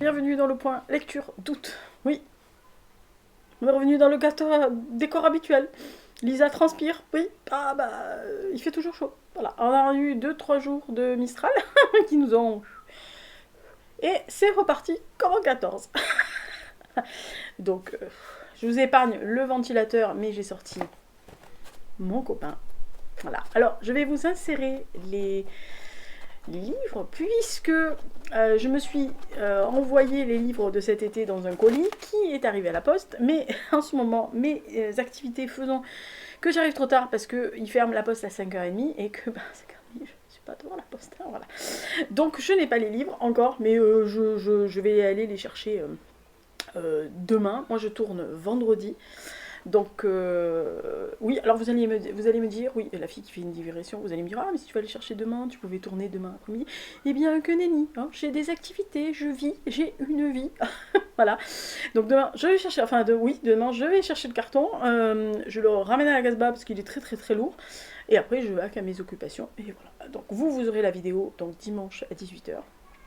Bienvenue dans le point lecture d'août. Oui, on est revenu dans le décor habituel. Lisa transpire, oui. Ah bah, il fait toujours chaud. Voilà, on a eu 2-3 jours de Mistral qui nous ont... Et c'est reparti comme en 14. Donc, je vous épargne le ventilateur, mais j'ai sorti mon copain. Voilà, alors je vais vous insérer les livres, puisque je me suis envoyé les livres de cet été dans un colis qui est arrivé à la poste, mais en ce moment, mes activités faisant que j'arrive trop tard parce qu'ils ferment la poste à 5h30 et que 5h30, je ne suis pas devant la poste, hein, voilà. Donc je n'ai pas les livres encore, mais je vais aller les chercher demain. Moi je tourne vendredi. Donc, oui, alors vous allez me dire, oui, la fille qui fait une digression, vous allez me dire, ah, mais si tu vas aller chercher demain, tu pouvais tourner demain après-midi. Eh bien, que nenni, hein, j'ai des activités, je vis, j'ai une vie. Voilà. Donc, demain, je vais chercher, demain, je vais chercher le carton, je le ramène à la Casbah parce qu'il est très, très, très lourd. Et après, je vais à mes occupations. Et voilà. Donc, vous aurez la vidéo, donc dimanche à 18h.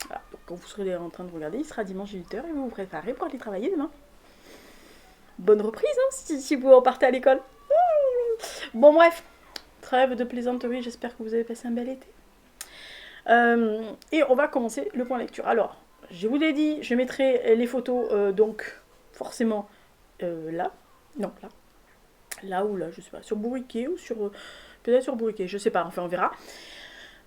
Voilà. Donc, quand vous serez en train de regarder, il sera dimanche à 18h et vous vous préparez pour aller travailler demain. Bonne reprise, hein, si vous repartez à l'école. Bon, bref, trêve de plaisanterie, j'espère que vous avez passé un bel été. Et on va commencer le point lecture. Alors, je vous l'ai dit, je mettrai les photos, donc, forcément, là. Non, là. Là ou là, je sais pas. Sur Bourriquet ou sur... peut-être sur Bourriquet, je sais pas, enfin, on verra.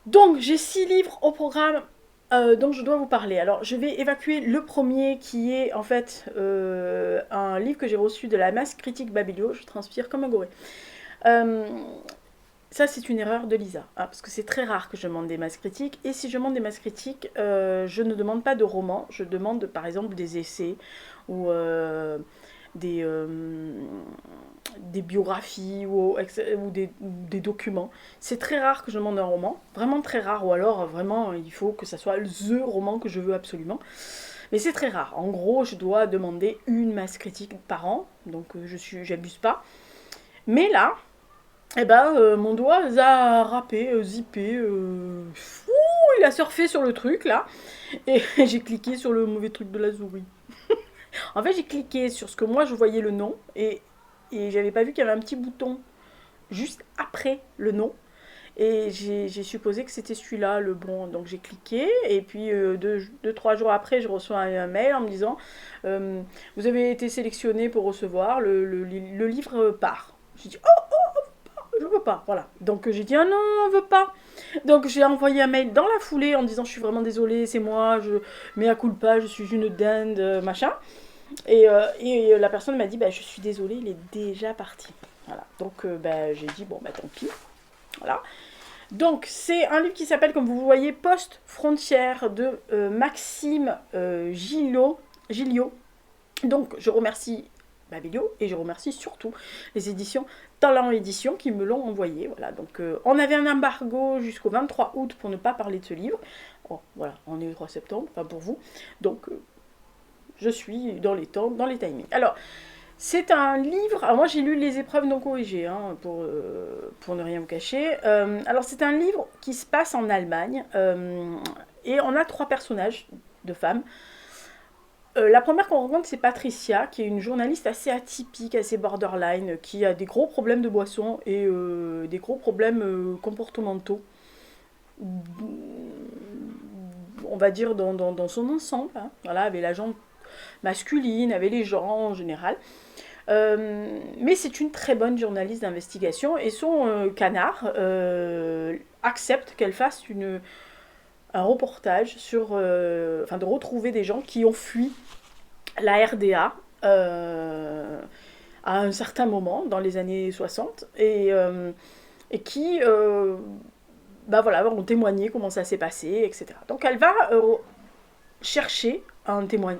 Donc, j'ai 6 livres au programme dont je dois vous parler. Alors, je vais évacuer le premier qui est en fait un livre que j'ai reçu de la masse critique Babylio. Je transpire comme un goré. Ça, c'est une erreur de Lisa, hein, parce que c'est très rare que je demande des masses critiques. Et si je demande des masses critiques, je ne demande pas de romans. Je demande par exemple des essais ou des biographies ou des documents. C'est très rare que je demande un roman, vraiment très rare, ou alors vraiment il faut que ça soit THE roman que je veux absolument. Mais c'est très rare. En gros, je dois demander une masse critique par an, donc j'abuse pas. Mais là, eh ben, mon doigt a râpé, zippé, il a surfé sur le truc là, et j'ai cliqué sur le mauvais truc de la souris. En fait, j'ai cliqué sur ce que moi je voyais le nom, et j'avais pas vu qu'il y avait un petit bouton juste après le nom. Et j'ai supposé que c'était celui-là le bon. Donc j'ai cliqué, et puis 2-3 jours après, je reçois un mail en me disant vous avez été sélectionné pour recevoir, le livre part. J'ai dit je veux pas, voilà. Donc j'ai dit ah non, on veut pas. Donc j'ai envoyé un mail dans la foulée en disant je suis vraiment désolée, c'est moi, je mets à culpa, je suis une dinde, machin. Et la personne m'a dit bah, je suis désolée, il est déjà parti. Voilà. Donc bah, j'ai dit bon bah tant pis. Voilà. Donc c'est un livre qui s'appelle, comme vous voyez, Post-Frontière de Maxime Gillot. Donc je remercie Babylio et je remercie surtout les éditions Talent Édition qui me l'ont envoyé. Voilà, donc on avait un embargo jusqu'au 23 août pour ne pas parler de ce livre. Bon, voilà, on est le 3 septembre, enfin pour vous. Donc je suis dans les temps, dans les timings. Alors, c'est un livre... Alors moi j'ai lu les épreuves non corrigées, hein, pour ne rien vous cacher. Alors c'est un livre qui se passe en Allemagne. Et on a 3 personnages de femmes. La première qu'on rencontre, c'est Patricia, qui est une journaliste assez atypique, assez borderline, qui a des gros problèmes de boisson et des gros problèmes comportementaux. On va dire dans son ensemble, hein, voilà, avec la gente masculine, avec les gens en général. Mais c'est une très bonne journaliste d'investigation et son canard accepte qu'elle fasse un reportage sur, de retrouver des gens qui ont fui la RDA à un certain moment dans les années 60 et qui ont témoigné comment ça s'est passé, etc. Donc elle va chercher un témoin,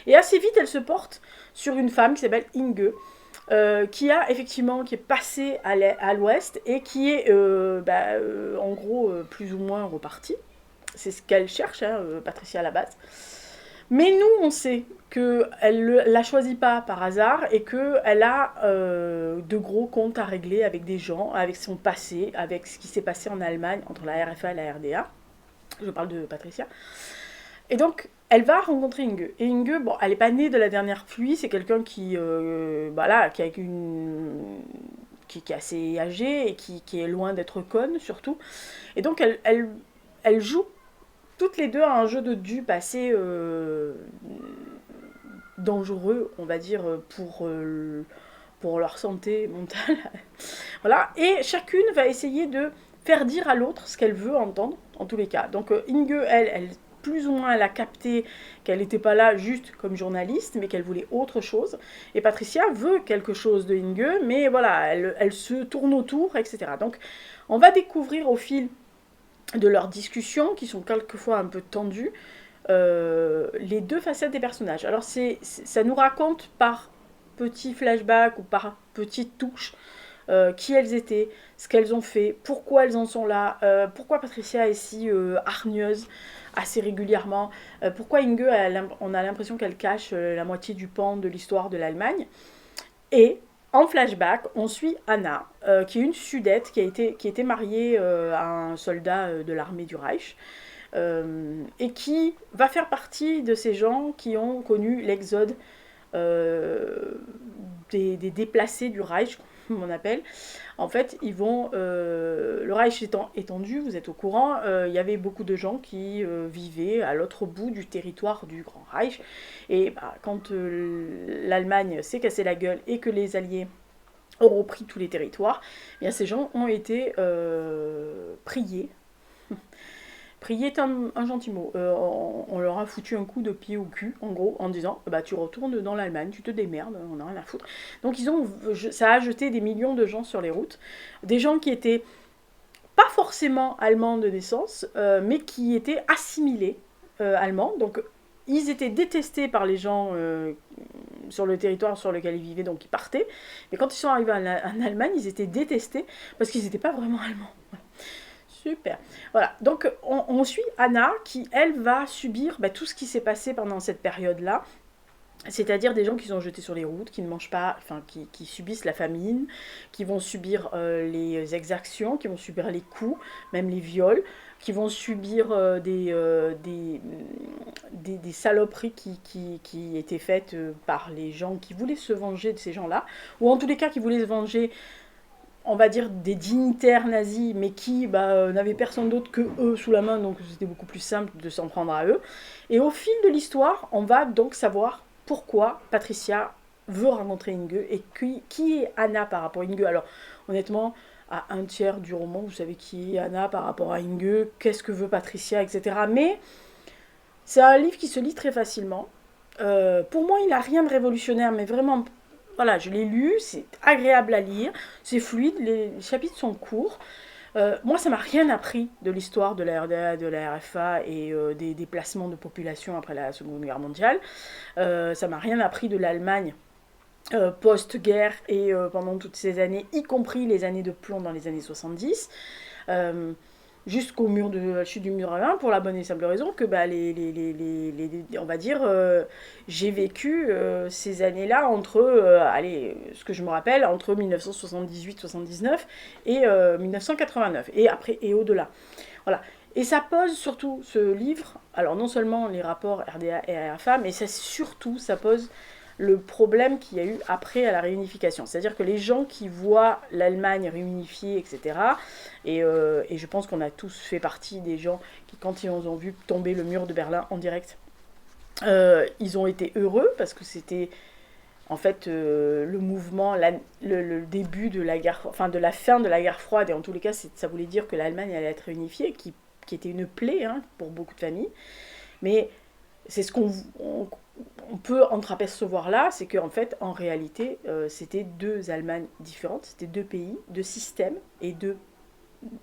et assez vite elle se porte sur une femme qui s'appelle Inge, qui est passée à l'ouest et qui est en gros plus ou moins repartie. C'est ce qu'elle cherche, hein, Patricia à la base. Mais nous, on sait qu'elle ne l'a choisi pas par hasard et qu'elle a de gros comptes à régler avec des gens, avec son passé, avec ce qui s'est passé en Allemagne entre la RFA et la RDA. Je parle de Patricia. Et donc, elle va rencontrer Inge. Et Inge, bon, elle n'est pas née de la dernière pluie, c'est quelqu'un qui, voilà, qui a qui est assez âgé et qui est loin d'être conne, surtout. Et donc, elle joue toutes les deux à un jeu de dupes assez dangereux, on va dire, pour leur santé mentale. Voilà. Et chacune va essayer de faire dire à l'autre ce qu'elle veut entendre, en tous les cas. Donc Inge, elle plus ou moins, elle a capté qu'elle n'était pas là juste comme journaliste, mais qu'elle voulait autre chose. Et Patricia veut quelque chose de Inge, mais voilà, elle se tourne autour, etc. Donc on va découvrir au fil de leurs discussions, qui sont quelquefois un peu tendues, les deux facettes des personnages. Alors ça nous raconte par petits flashbacks ou par petites touches qui elles étaient, ce qu'elles ont fait, pourquoi elles en sont là, pourquoi Patricia est si hargneuse assez régulièrement, pourquoi Inge, on a l'impression qu'elle cache la moitié du pan de l'histoire de l'Allemagne. Et en flashback, on suit Anna, qui est une Sudette qui était mariée à un soldat de l'armée du Reich, et qui va faire partie de ces gens qui ont connu l'exode des déplacés du Reich, comme on appelle. En fait, ils vont, le Reich étant étendu, vous êtes au courant, il y avait beaucoup de gens qui vivaient à l'autre bout du territoire du Grand Reich. Et bah, quand l'Allemagne s'est cassé la gueule et que les Alliés ont repris tous les territoires, eh bien, ces gens ont été priés. Prier est un gentil mot. On leur a foutu un coup de pied au cul, en gros, en disant bah, tu retournes dans l'Allemagne, tu te démerdes, on n'a rien à foutre. Donc ça a jeté des millions de gens sur les routes. Des gens qui étaient pas forcément allemands de naissance, mais qui étaient assimilés allemands. Donc ils étaient détestés par les gens sur le territoire sur lequel ils vivaient, donc ils partaient. Mais quand ils sont arrivés en Allemagne, ils étaient détestés parce qu'ils n'étaient pas vraiment allemands. Super. Voilà, donc on suit Anna qui, elle, va subir bah, tout ce qui s'est passé pendant cette période-là. C'est-à-dire des gens qui sont jetés sur les routes, qui ne mangent pas, enfin qui subissent la famine, qui vont subir les exactions, qui vont subir les coups, même les viols, qui vont subir des saloperies qui étaient faites par les gens qui voulaient se venger de ces gens-là, ou en tous les cas qui voulaient se venger, on va dire, des dignitaires nazis, mais qui n'avaient personne d'autre que eux sous la main, donc c'était beaucoup plus simple de s'en prendre à eux. Et au fil de l'histoire, on va donc savoir pourquoi Patricia veut rencontrer Inge et qui est Anna par rapport à Inge. Alors, honnêtement, à un tiers du roman, vous savez qui est Anna par rapport à Inge, qu'est-ce que veut Patricia, etc. Mais c'est un livre qui se lit très facilement. Pour moi, il n'a rien de révolutionnaire, mais vraiment, voilà, je l'ai lu, c'est agréable à lire, c'est fluide, les chapitres sont courts. Moi, ça m'a rien appris de l'histoire de la RDA, de la RFA et des déplacements de population après la Seconde Guerre mondiale. Ça m'a rien appris de l'Allemagne post-guerre et pendant toutes ces années, y compris les années de plomb dans les années 70. Jusqu'au mur de la chute du mur à 1, pour la bonne et simple raison que bah, on va dire j'ai vécu ces années-là entre allez, ce que je me rappelle entre 1978-79 et 1989 et après et au-delà. Voilà. Et ça pose surtout ce livre, alors non seulement les rapports RDA et RFA, mais ça pose le problème qu'il y a eu après à la réunification. C'est-à-dire que les gens qui voient l'Allemagne réunifiée, etc., et je pense qu'on a tous fait partie des gens qui, quand ils ont vu tomber le mur de Berlin en direct, ils ont été heureux parce que c'était en fait le mouvement, le début de la guerre, enfin de la fin de la guerre froide, et en tous les cas, ça voulait dire que l'Allemagne allait être réunifiée, qui était une plaie hein, pour beaucoup de familles. Mais c'est ce on peut entreapercevoir là, c'est qu'en fait, en réalité, c'était deux Allemagnes différentes, c'était deux pays, deux systèmes et deux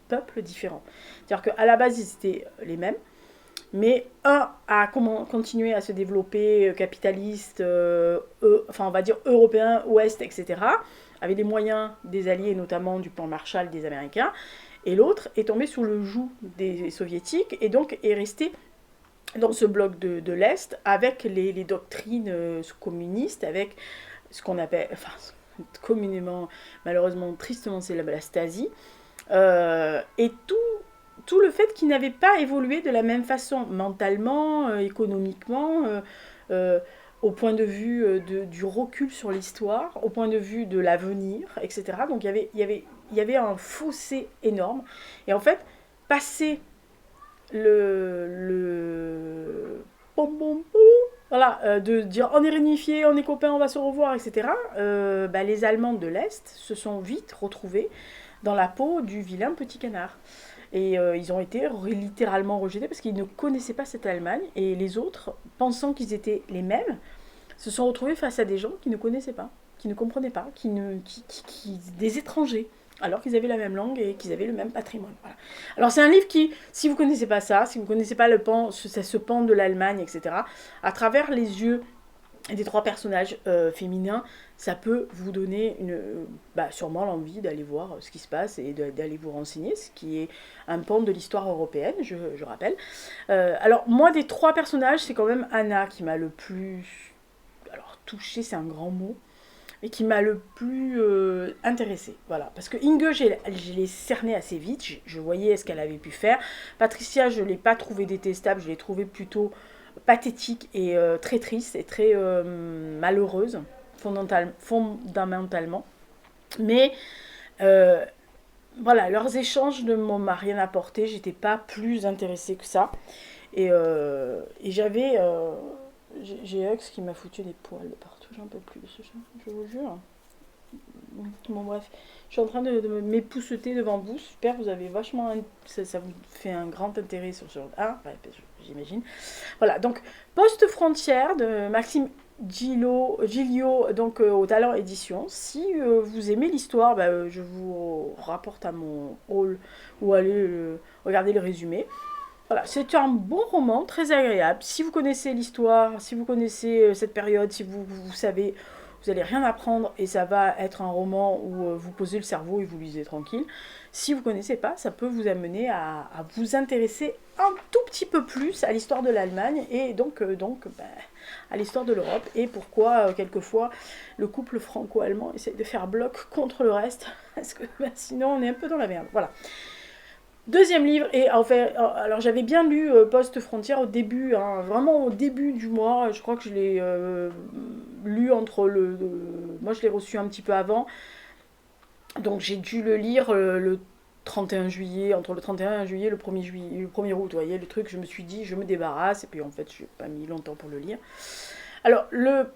peuples différents. C'est-à-dire qu'à la base, ils étaient les mêmes, mais un a continué à se développer capitaliste, enfin on va dire européen, ouest, etc., avec les moyens des alliés, notamment du plan Marshall des Américains, et l'autre est tombé sous le joug des soviétiques et donc est resté dans ce bloc de l'Est, avec les doctrines communistes, avec ce qu'on appelle, enfin, communément, malheureusement, tristement, c'est la Stasi, et tout le fait qu'ils n'avaient pas évolué de la même façon, mentalement, économiquement, euh, au point de vue du recul sur l'histoire, au point de vue de l'avenir, etc. Donc il y avait un fossé énorme. Et en fait, passer pom, pom, pom, voilà, de dire on est réunifiés, on est copains, on va se revoir, etc. Les Allemands de l'Est se sont vite retrouvés dans la peau du vilain petit canard. Et ils ont été littéralement rejetés parce qu'ils ne connaissaient pas cette Allemagne. Et les autres, pensant qu'ils étaient les mêmes, se sont retrouvés face à des gens qui ne connaissaient pas, qui ne comprenaient pas, des étrangers, alors qu'ils avaient la même langue et qu'ils avaient le même patrimoine. Voilà. Alors c'est un livre qui, si vous ne connaissez pas ça, si vous ne connaissez pas ce pan de l'Allemagne, etc., à travers les yeux des 3 personnages féminins, ça peut vous donner sûrement l'envie d'aller voir ce qui se passe et d'aller vous renseigner, ce qui est un pan de l'histoire européenne, je rappelle. Alors moi, des 3 personnages, c'est quand même Anna qui m'a le plus... Alors touchée, c'est un grand mot, mais qui m'a le plus intéressée. Voilà. Parce que Inge, je l'ai cernée assez vite, je voyais ce qu'elle avait pu faire. Patricia, je ne l'ai pas trouvée détestable, je l'ai trouvée plutôt pathétique et très triste et très malheureuse fondamentalement. Mais voilà, leurs échanges ne m'ont rien apporté, j'étais pas plus intéressée que ça. Et j'avais... j'ai Hux qui m'a foutu des poils de partout, j'en peux plus de ce chat, je vous jure. Bon bref, je suis en train de m'épousseter devant vous, super, vous avez vachement... Ça vous fait un grand intérêt sur... j'imagine. Voilà, donc Post-Frontière de Maxime Gillot, donc au Talent Édition. Si vous aimez l'histoire, je vous rapporte à mon haul ou allez regarder le résumé. Voilà, c'est un bon roman, très agréable. Si vous connaissez l'histoire, si vous connaissez cette période, si vous savez, vous n'allez rien apprendre et ça va être un roman où vous posez le cerveau et vous lisez tranquille. Si vous ne connaissez pas, ça peut vous amener à vous intéresser un tout petit peu plus à l'histoire de l'Allemagne et donc à l'histoire de l'Europe et pourquoi quelquefois le couple franco-allemand essaie de faire bloc contre le reste parce que sinon on est un peu dans la merde. Voilà. Deuxième livre, et en fait, alors j'avais bien lu Post-Frontière au début, hein, vraiment au début du mois, je crois que je l'ai lu entre moi je l'ai reçu un petit peu avant, donc j'ai dû le lire le 31 juillet, entre le 31 juillet et le 1er juillet, le 1er août, vous voyez, le truc, je me suis dit, je me débarrasse, et puis en fait, je n'ai pas mis longtemps pour le lire. Alors, le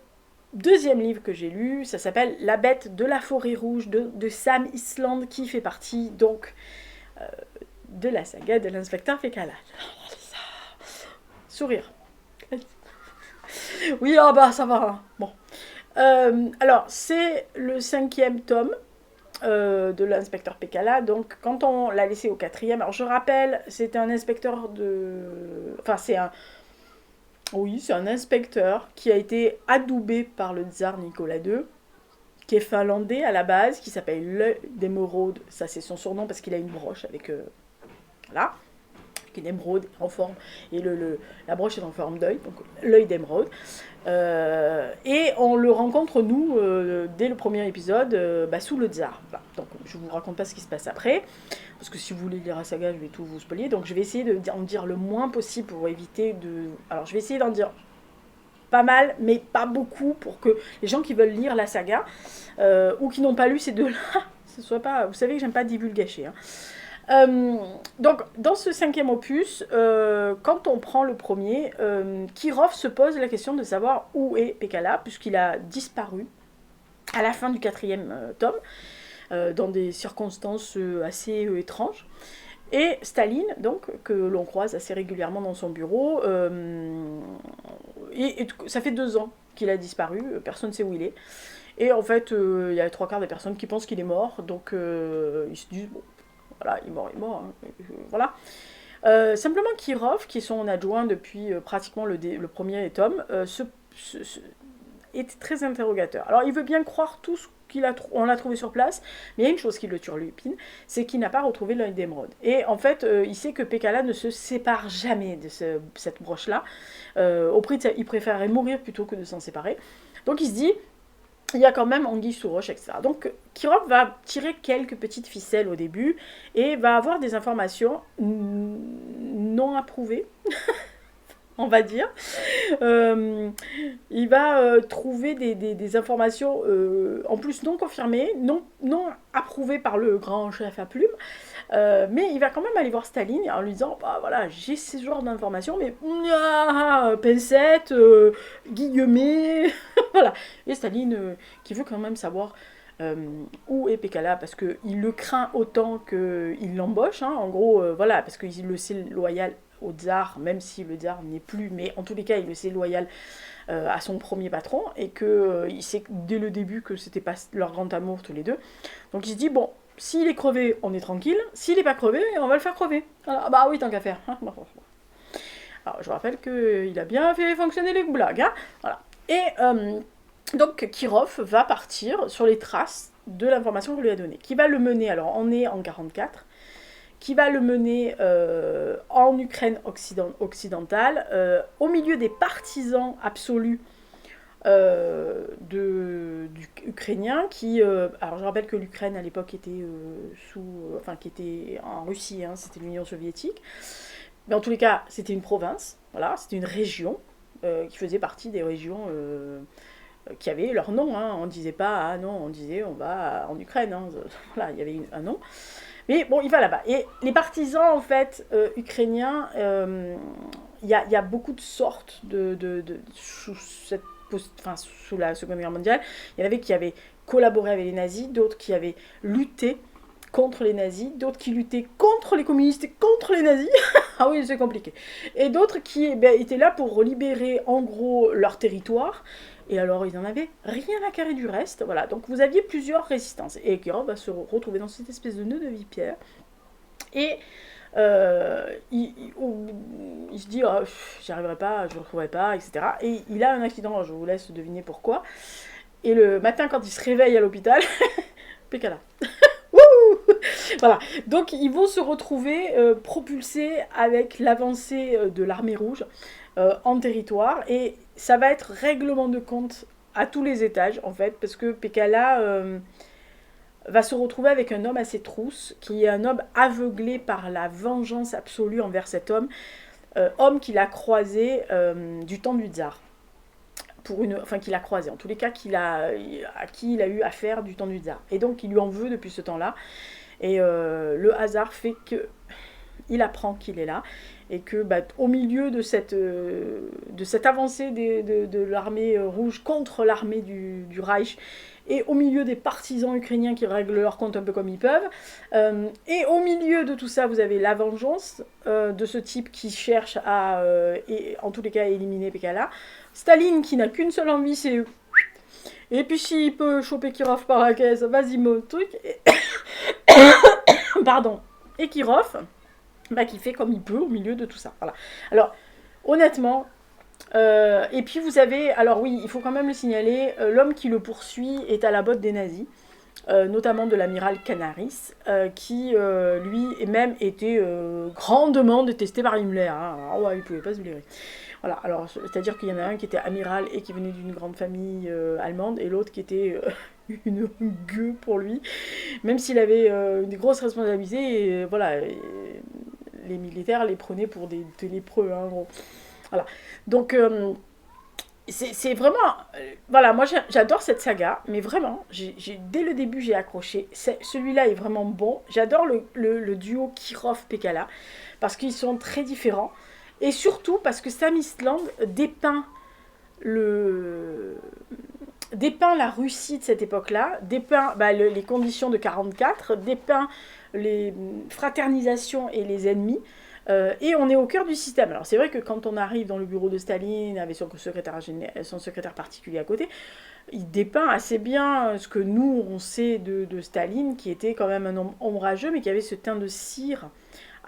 deuxième livre que j'ai lu, ça s'appelle La bête de la forêt rouge de Sam Island, qui fait partie, donc... de la saga de l'inspecteur Pécala. Sourire. Oui, ah bah ça va. Hein. Bon. Alors, c'est le 5e tome de l'inspecteur Pécala. Donc, quand on l'a laissé au 4e, alors je rappelle, c'est un inspecteur de... Enfin, c'est un... Oui, c'est un inspecteur qui a été adoubé par le tsar Nicolas II, qui est finlandais à la base, qui s'appelle l'œil d'émeraude. Ça, c'est son surnom parce qu'il a une broche avec... Voilà, une émeraude en forme, et la broche est en forme d'œil, donc l'œil d'émeraude. Et on le rencontre, nous, dès le premier épisode, sous le tsar. Voilà. Donc je ne vous raconte pas ce qui se passe après, parce que si vous voulez lire la saga, je vais tout vous spoiler. Donc je vais essayer d'en dire le moins possible pour éviter de... Alors je vais essayer d'en dire pas mal, mais pas beaucoup, pour que les gens qui veulent lire la saga, ou qui n'ont pas lu ces deux-là, ce soit pas... Vous savez que j'aime pas divulgacher, hein. Donc, dans ce 5e opus, quand on prend le premier, Kirov se pose la question de savoir où est Pécala, puisqu'il a disparu à la fin du 4e tome, dans des circonstances assez étranges. Et Staline, donc, que l'on croise assez régulièrement dans son bureau, et ça fait 2 ans qu'il a disparu, personne ne sait où il est. Et en fait, il y a 3/4 des personnes qui pensent qu'il est mort, donc ils se disent... Bon, voilà, il est mort, hein. Voilà. Simplement, Kirov, qui est son adjoint depuis pratiquement le premier tome, est très interrogateur. Alors, il veut bien croire tout ce qu'on l'a trouvé sur place, mais il y a une chose qui le turlupine, c'est qu'il n'a pas retrouvé l'œil d'émeraude. Et en fait, il sait que Pécala ne se sépare jamais de cette broche-là. Il préférerait mourir plutôt que de s'en séparer. Donc, il se dit... il y a quand même anguille sous roche, etc. Donc Kirov va tirer quelques petites ficelles au début et va avoir des informations non approuvées, on va dire. Euh, il va trouver des informations en plus non confirmées, non approuvées par le grand chef à plume. Mais il va quand même aller voir Staline en lui disant bah voilà, j'ai ce genre d'informations, mais pincette, guillemets, voilà. Et Staline qui veut quand même savoir où est Pékala parce qu'il le craint autant qu'il l'embauche, hein, en gros, voilà, parce qu'il le sait loyal au tsar, même si le tsar n'est plus, mais en tous les cas, il le sait loyal à son premier patron et qu'il sait dès le début que c'était pas leur grand amour tous les deux. Donc il se dit bon, s'il est crevé, on est tranquille. S'il est pas crevé, on va le faire crever. Alors, bah oui, tant qu'à faire. Alors je rappelle qu'il a bien fait fonctionner les goulags. Hein, voilà. Et donc Kirov va partir sur les traces de l'information qu'on lui a donnée. Qui va le mener, alors on est en 44, qui va le mener en Ukraine occidentale, au milieu des partisans absolus du ukrainien qui alors je rappelle que l'Ukraine à l'époque était qui était en Russie, hein, c'était l'Union soviétique, mais en tous les cas c'était une province, voilà, c'était une région qui faisait partie des régions qui avaient leur nom, hein. On disait pas ah non, on disait on va en Ukraine, hein. Voilà, il y avait un nom. Mais bon, il va là-bas. Et les partisans, en fait, ukrainiens, y a beaucoup de sortes sous la Seconde Guerre mondiale. Il y en avait qui avaient collaboré avec les nazis, d'autres qui avaient lutté contre les nazis, d'autres qui luttaient contre les communistes et contre les nazis. Ah oui, c'est compliqué. Et d'autres qui étaient là pour libérer, en gros, leur territoire. Et alors, ils n'en avaient rien à carrer du reste. Voilà, donc vous aviez plusieurs résistances. Et Kirov va se retrouver dans cette espèce de nœud de vipère. Et il se dit, oh, j'y arriverai pas, je ne le retrouverai pas, etc. Et il a un accident, je vous laisse deviner pourquoi. Et le matin, quand il se réveille à l'hôpital, Pécala. Voilà, donc ils vont se retrouver propulsés avec l'avancée de l'armée rouge en territoire, et ça va être règlement de compte à tous les étages en fait, parce que Pécala va se retrouver avec un homme à ses trousses, qui est un homme aveuglé par la vengeance absolue envers cet homme, homme qu'il a croisé du temps du tsar. Enfin qu'il a croisé, en tous les cas à qui il a eu affaire du temps du tsar. Et donc il lui en veut depuis ce temps-là. Et le hasard fait qu'il apprend qu'il est là, et que au milieu de cette avancée de l'armée rouge contre l'armée du Reich, et au milieu des partisans ukrainiens qui règlent leur compte un peu comme ils peuvent, et au milieu de tout ça, vous avez la vengeance de ce type qui cherche en tous les cas à éliminer Pécala, Staline qui n'a qu'une seule envie, c'est et puis s'il peut choper Kirov par la caisse, vas-y mon truc. Pardon. Et Kirov, qui fait comme il peut au milieu de tout ça. Voilà. Alors, honnêtement, et puis vous avez, alors oui, il faut quand même le signaler, l'homme qui le poursuit est à la botte des nazis, notamment de l'amiral Canaris, qui lui même était grandement détesté par Himmler. Hein. Alors, ouais, il pouvait pas se blairer. Voilà, alors c'est-à-dire qu'il y en a un qui était amiral et qui venait d'une grande famille allemande, et l'autre qui était une gueux pour lui, même s'il avait des grosses responsabilités, et voilà, les militaires les prenaient pour des lépreux, hein, en gros. Voilà, donc c'est vraiment, voilà, moi j'adore cette saga, mais vraiment, dès le début j'ai accroché, celui-là est vraiment bon, j'adore le duo Kirov-Pécala, parce qu'ils sont très différents, et surtout parce que Samisland dépeint la Russie de cette époque-là, dépeint les conditions de 44, dépeint les fraternisations et les ennemis, et on est au cœur du système. Alors c'est vrai que quand on arrive dans le bureau de Staline avec son secrétaire particulier à côté, il dépeint assez bien ce que nous on sait de Staline, qui était quand même un homme ombrageux, mais qui avait ce teint de cire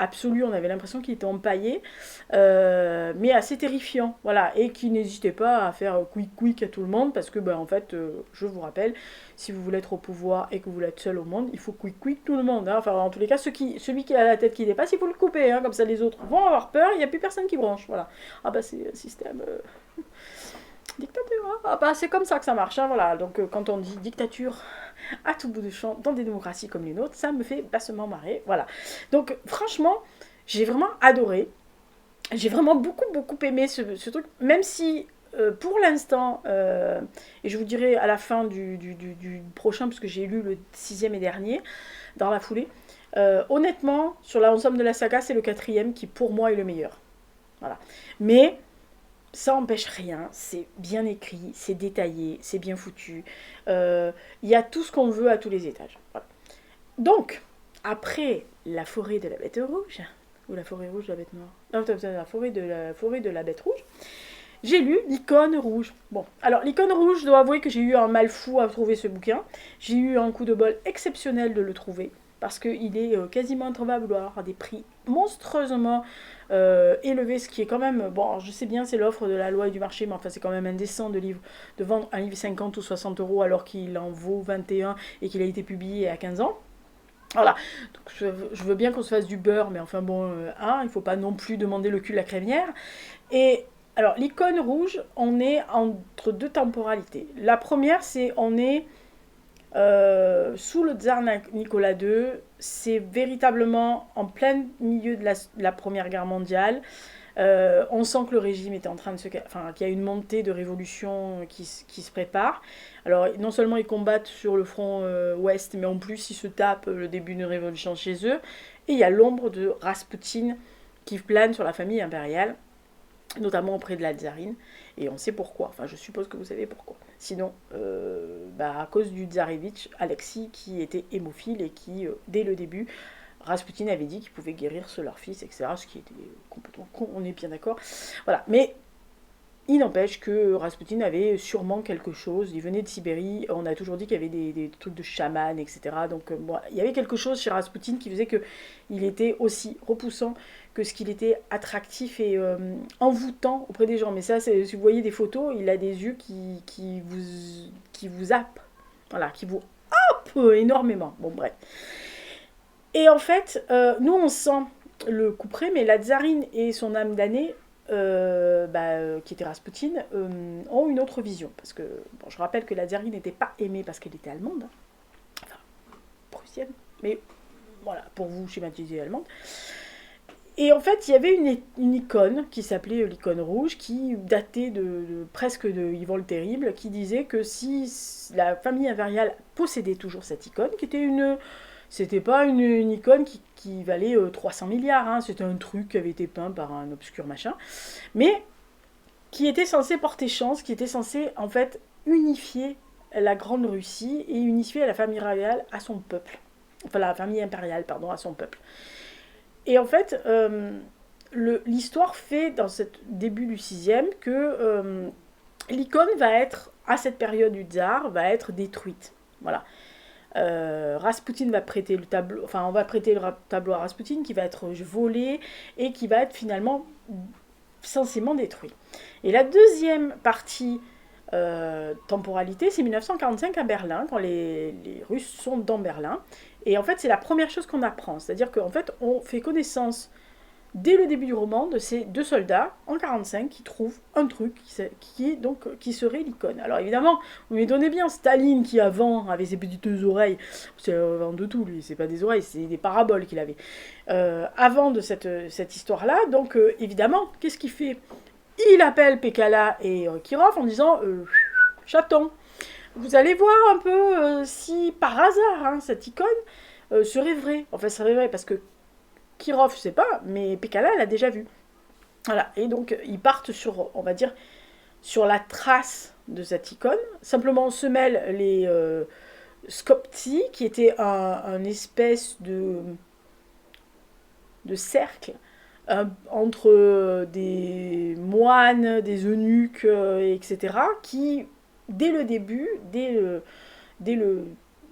absolu, on avait l'impression qu'il était empaillé, mais assez terrifiant, voilà, et qui n'hésitait pas à faire quick à tout le monde, parce que, en fait, je vous rappelle, si vous voulez être au pouvoir et que vous voulez être seul au monde, il faut quick tout le monde, hein. Enfin, en tous les cas, celui qui a la tête qui dépasse, il faut le couper, hein, comme ça les autres vont avoir peur, il n'y a plus personne qui branche, voilà. Ah bah c'est un système Dictature, hein. Ah bah c'est comme ça que ça marche, hein, voilà. Donc quand on dit dictature à tout bout de champ dans des démocraties comme les nôtres, ça me fait bassement marrer, voilà. Donc franchement, j'ai vraiment adoré. J'ai vraiment beaucoup aimé ce truc, même si pour l'instant, et je vous dirai à la fin du prochain, parce que j'ai lu le sixième et dernier, dans la foulée, honnêtement, sur l'ensemble de la saga, c'est le quatrième qui pour moi est le meilleur. Voilà. Mais ça n'empêche rien, c'est bien écrit, c'est détaillé, c'est bien foutu. Il y a tout ce qu'on veut à tous les étages. Voilà. Donc, après la forêt de la bête rouge, ou la forêt rouge de la bête noire, non, la forêt de la bête rouge, j'ai lu l'icône rouge. Bon, alors l'icône rouge, je dois avouer que j'ai eu un mal fou à trouver ce bouquin. J'ai eu un coup de bol exceptionnel de le trouver, parce qu'il est quasiment introuvable à des prix monstrueusement élevés, ce qui est quand même, bon, je sais bien, c'est l'offre de la loi et du marché, mais enfin c'est quand même indécent de vendre un livre 50 ou 60 euros alors qu'il en vaut 21 et qu'il a été publié à 15 ans. Voilà, donc je veux bien qu'on se fasse du beurre, mais enfin bon, il ne faut pas non plus demander le cul de la crémière. Et alors, l'icône rouge, on est entre deux temporalités. La première, c'est on est sous le tsar Nicolas II, c'est véritablement en plein milieu de la Première Guerre mondiale. On sent que le régime est en train de enfin, qu'il y a une montée de révolution qui se prépare. Alors, non seulement ils combattent sur le front ouest, mais en plus ils se tapent le début d'une révolution chez eux. Et il y a l'ombre de Raspoutine qui plane sur la famille impériale, notamment auprès de la tsarine, et on sait pourquoi, enfin je suppose que vous savez pourquoi. Sinon, à cause du tsarevitch Alexis qui était hémophile et qui, dès le début, Raspoutine avait dit qu'il pouvait guérir seul leur fils, etc., ce qui était complètement con, on est bien d'accord. Voilà, mais il n'empêche que Raspoutine avait sûrement quelque chose, il venait de Sibérie, on a toujours dit qu'il y avait des trucs de chaman, etc. Donc il y avait quelque chose chez Raspoutine qui faisait qu'il était aussi repoussant que ce qu'il était attractif et envoûtant auprès des gens. Mais ça, si vous voyez des photos, il a des yeux qui vous happent, voilà, qui vous happent énormément. Bon, bref. Et en fait, nous on sent le couperet, mais la tsarine et son âme damnée, qui était Raspoutine, ont une autre vision. Parce que, bon, je rappelle que la tsarine n'était pas aimée parce qu'elle était allemande, hein. Enfin, prussienne, mais voilà, pour vous schématiser allemande. Et en fait, il y avait une icône qui s'appelait l'icône rouge, qui datait presque de Yvan le Terrible, qui disait que si la famille impériale possédait toujours cette icône, qui était c'était pas une icône qui valait 300 milliards, hein, c'était un truc qui avait été peint par un obscur machin, mais qui était censé porter chance, qui était censé en fait unifier la Grande Russie et unifier la famille royale à son peuple. Enfin, la famille impériale, pardon, à son peuple. Et en fait, l'histoire fait, dans ce début du 6e, que l'icône va être, à cette période du tsar, va être détruite. Voilà. Raspoutine va prêter le tableau, enfin on va prêter le tableau à Raspoutine qui va être volé et qui va être finalement censément détruit. Et la deuxième partie temporalité, c'est 1945 à Berlin, quand les Russes sont dans Berlin. Et en fait, c'est la première chose qu'on apprend. C'est-à-dire qu'en fait, on fait connaissance dès le début du roman de ces deux soldats en 1945 qui trouvent un truc qui serait l'icône. Alors évidemment, vous lui donnez bien Staline qui avant avait ses petites oreilles, c'est avant de tout lui, c'est pas des oreilles, c'est des paraboles qu'il avait. Avant de cette histoire-là, donc évidemment, qu'est-ce qu'il fait? Il appelle Pékala et Kirov en disant chaton, vous allez voir un peu si par hasard hein, cette icône serait vraie. Enfin, serait vraie parce que Kirov, je sais pas, mais Pékala l'a déjà vu. Voilà, et donc ils partent sur, on va dire, sur la trace de cette icône. Simplement, on se mêle les Skopti, qui était un espèce de cercle entre des moines, des eunuques, etc., qui, dès le début,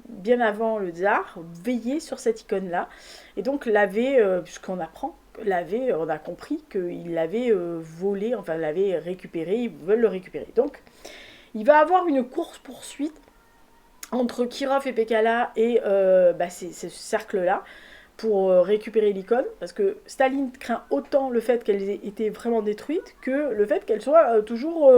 bien avant le tsar, veillaient sur cette icône-là, et donc l'avait, puisqu'on apprend, on a compris qu'il l'avait volé, enfin l'avait récupéré, ils veulent le récupérer. Donc, il va avoir une course-poursuite entre Kirov et Pékala et ce cercle-là, pour récupérer l'icône, parce que Staline craint autant le fait qu'elle ait été vraiment détruite que le fait qu'elle soit toujours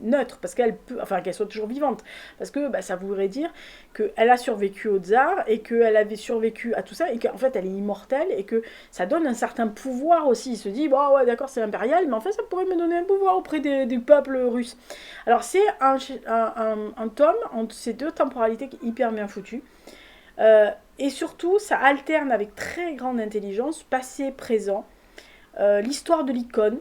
neutre, parce qu'elle peut, enfin qu'elle soit toujours vivante, parce que bah, ça voudrait dire qu'elle a survécu au tsar et qu'elle avait survécu à tout ça et qu'en fait elle est immortelle et que ça donne un certain pouvoir aussi. Il se dit bon ouais d'accord c'est impérial, mais en fait ça pourrait me donner un pouvoir auprès du peuple russe. Alors c'est un tome entre ces deux temporalités qui est hyper bien foutu. Et surtout, ça alterne avec très grande intelligence, passé, présent, l'histoire de l'icône,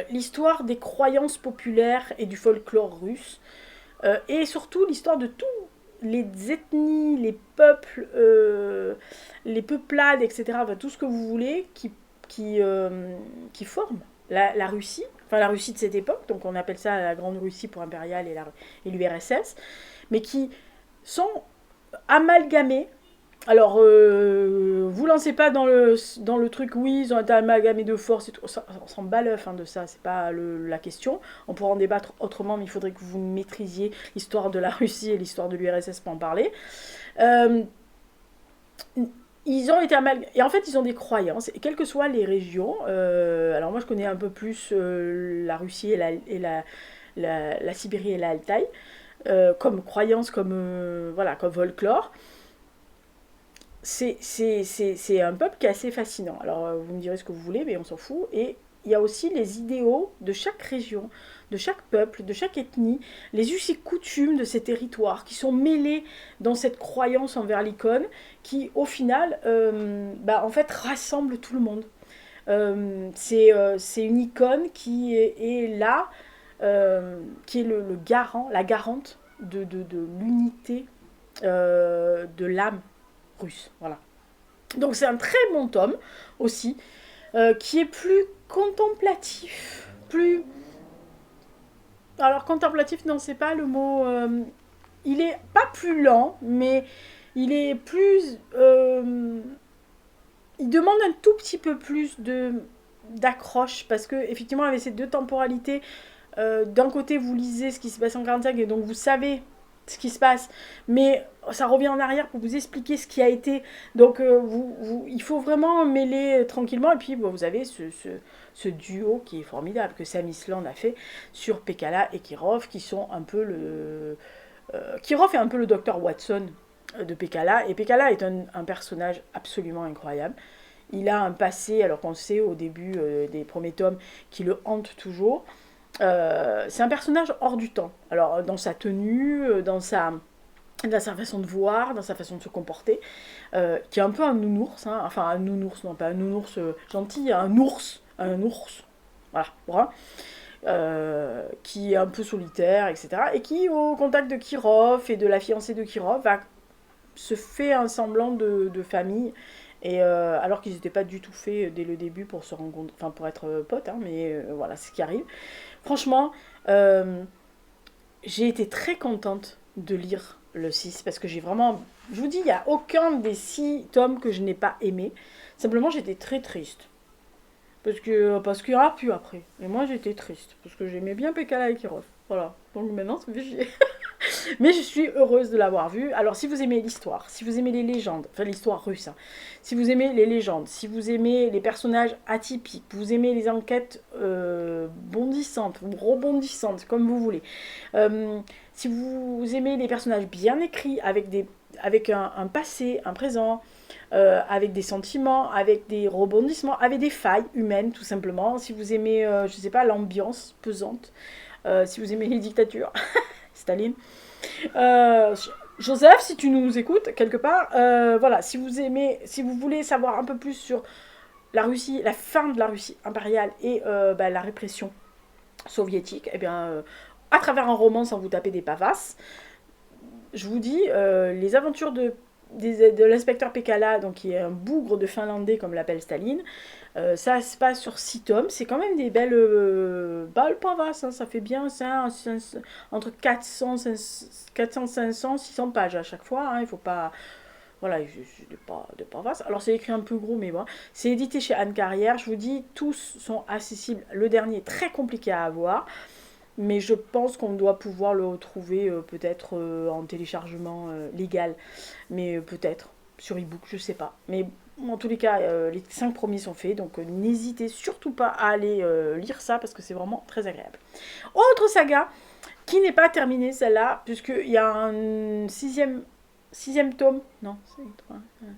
l'histoire des croyances populaires et du folklore russe, et surtout l'histoire de tous les ethnies, les peuples, les peuplades, etc., enfin, tout ce que vous voulez, qui forment la Russie, enfin la Russie de cette époque, donc on appelle ça la Grande Russie pour impériale et l'URSS, mais qui sont amalgamés. Alors, vous lancez pas dans le truc, oui, ils ont été amalgamés de force et tout. On s'en bat l'œuf de ça, c'est pas la question. On pourra en débattre autrement, mais il faudrait que vous maîtrisiez l'histoire de la Russie et l'histoire de l'URSS pour en parler. Ils ont été amalgamés. Et en fait, ils ont des croyances, et quelles que soient les régions. Alors, moi, je connais un peu plus la Russie et la Sibérie et l'Altaï, comme croyance, comme folklore. C'est un peuple qui est assez fascinant. Alors, vous me direz ce que vous voulez, mais on s'en fout. Et il y a aussi les idéaux de chaque région, de chaque peuple, de chaque ethnie, les us et coutumes de ces territoires qui sont mêlés dans cette croyance envers l'icône, qui, au final, en fait, rassemble tout le monde. C'est une icône qui est là, qui est le garant, la garante de l'unité de l'âme russe. Voilà. Donc c'est un très bon tome aussi, qui est plus contemplatif, plus... Alors contemplatif, non, c'est pas le mot... il est pas plus lent, mais il est plus... il demande un tout petit peu plus d'accroche, parce que effectivement avec ces deux temporalités, d'un côté vous lisez ce qui se passe en 45 et donc vous savez ce qui se passe, mais ça revient en arrière pour vous expliquer ce qui a été. Donc il faut vraiment mêler tranquillement. Et puis vous avez ce duo qui est formidable que Sam Island a fait sur Pekala et Kirov, qui sont un peu Kirov est un peu le docteur Watson de Pekala, et Pekala est un personnage absolument incroyable. Il a un passé, alors qu'on sait au début des premiers tomes, qui le hante toujours. C'est un personnage hors du temps. Alors, dans sa tenue, dans sa façon de voir, dans sa façon de se comporter, qui est un peu un nounours, hein. Enfin un nounours, non pas un nounours gentil, un ours, voilà, qui est un peu solitaire, etc. Et qui, au contact de Kirov et de la fiancée de Kirov, se fait un semblant de famille. Et alors qu'ils n'étaient pas du tout faits dès le début pour se rencontrer, enfin pour être potes, hein, mais voilà, c'est ce qui arrive. Franchement, j'ai été très contente de lire le 6, parce que j'ai vraiment... Je vous dis, il n'y a aucun des 6 tomes que je n'ai pas aimé. Simplement, j'étais très triste. Parce qu'il n'y aura plus après. Et moi, j'étais triste. Parce que j'aimais bien Pekala et Kirov. Voilà. Donc maintenant, ça me fait chier. Mais je suis heureuse de l'avoir vu. Alors, si vous aimez l'histoire, si vous aimez les légendes, enfin l'histoire russe, hein, si vous aimez les légendes, si vous aimez les personnages atypiques, vous aimez les enquêtes bondissantes, ou rebondissantes, comme vous voulez, si vous aimez les personnages bien écrits, avec un passé, un présent, avec des sentiments, avec des rebondissements, avec des failles humaines, tout simplement, si vous aimez, je sais pas, l'ambiance pesante, si vous aimez les dictatures, Staline, Joseph, si tu nous écoutes quelque part, voilà, si vous voulez savoir un peu plus sur la Russie, la fin de la Russie impériale et la répression soviétique, eh bien, à travers un roman sans vous taper des pavasses, je vous dis, les aventures de l'inspecteur Pekala, donc qui est un bougre de finlandais comme l'appelle Staline, ça se passe sur 6 tomes, c'est quand même des belles pavasses, hein, ça fait bien ça, entre 400, 500, 600 pages à chaque fois, hein, il faut pas... Voilà, de pavasses. Alors c'est écrit un peu gros, mais bon. C'est édité chez Anne Carrière, je vous dis, tous sont accessibles. Le dernier est très compliqué à avoir, mais je pense qu'on doit pouvoir le retrouver peut-être en téléchargement légal, mais peut-être. sur e-book, je sais pas. Mais en tous les cas, les 5 premiers sont faits, donc n'hésitez surtout pas à aller lire ça parce que c'est vraiment très agréable. Autre saga qui n'est pas terminée, celle-là, puisqu'il y a un sixième tome, non, 5, 3, 5,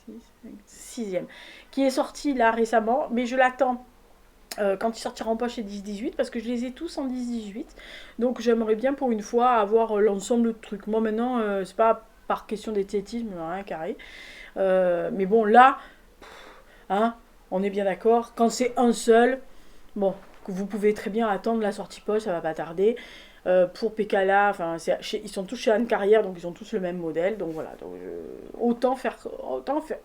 6, 5, sixième, qui est sorti là récemment, mais je l'attends quand il sortira en poche chez 10-18 parce que je les ai tous en 10-18, donc j'aimerais bien pour une fois avoir l'ensemble de trucs. Moi maintenant, c'est pas par question d'esthétisme, rien carré. Mais bon, là, hein, on est bien d'accord, quand c'est un seul, bon, vous pouvez très bien attendre la sortie poche, ça va pas tarder. Pour Pekala, enfin, ils sont tous chez Anne Carrière, donc ils ont tous le même modèle. Donc voilà, donc, autant faire,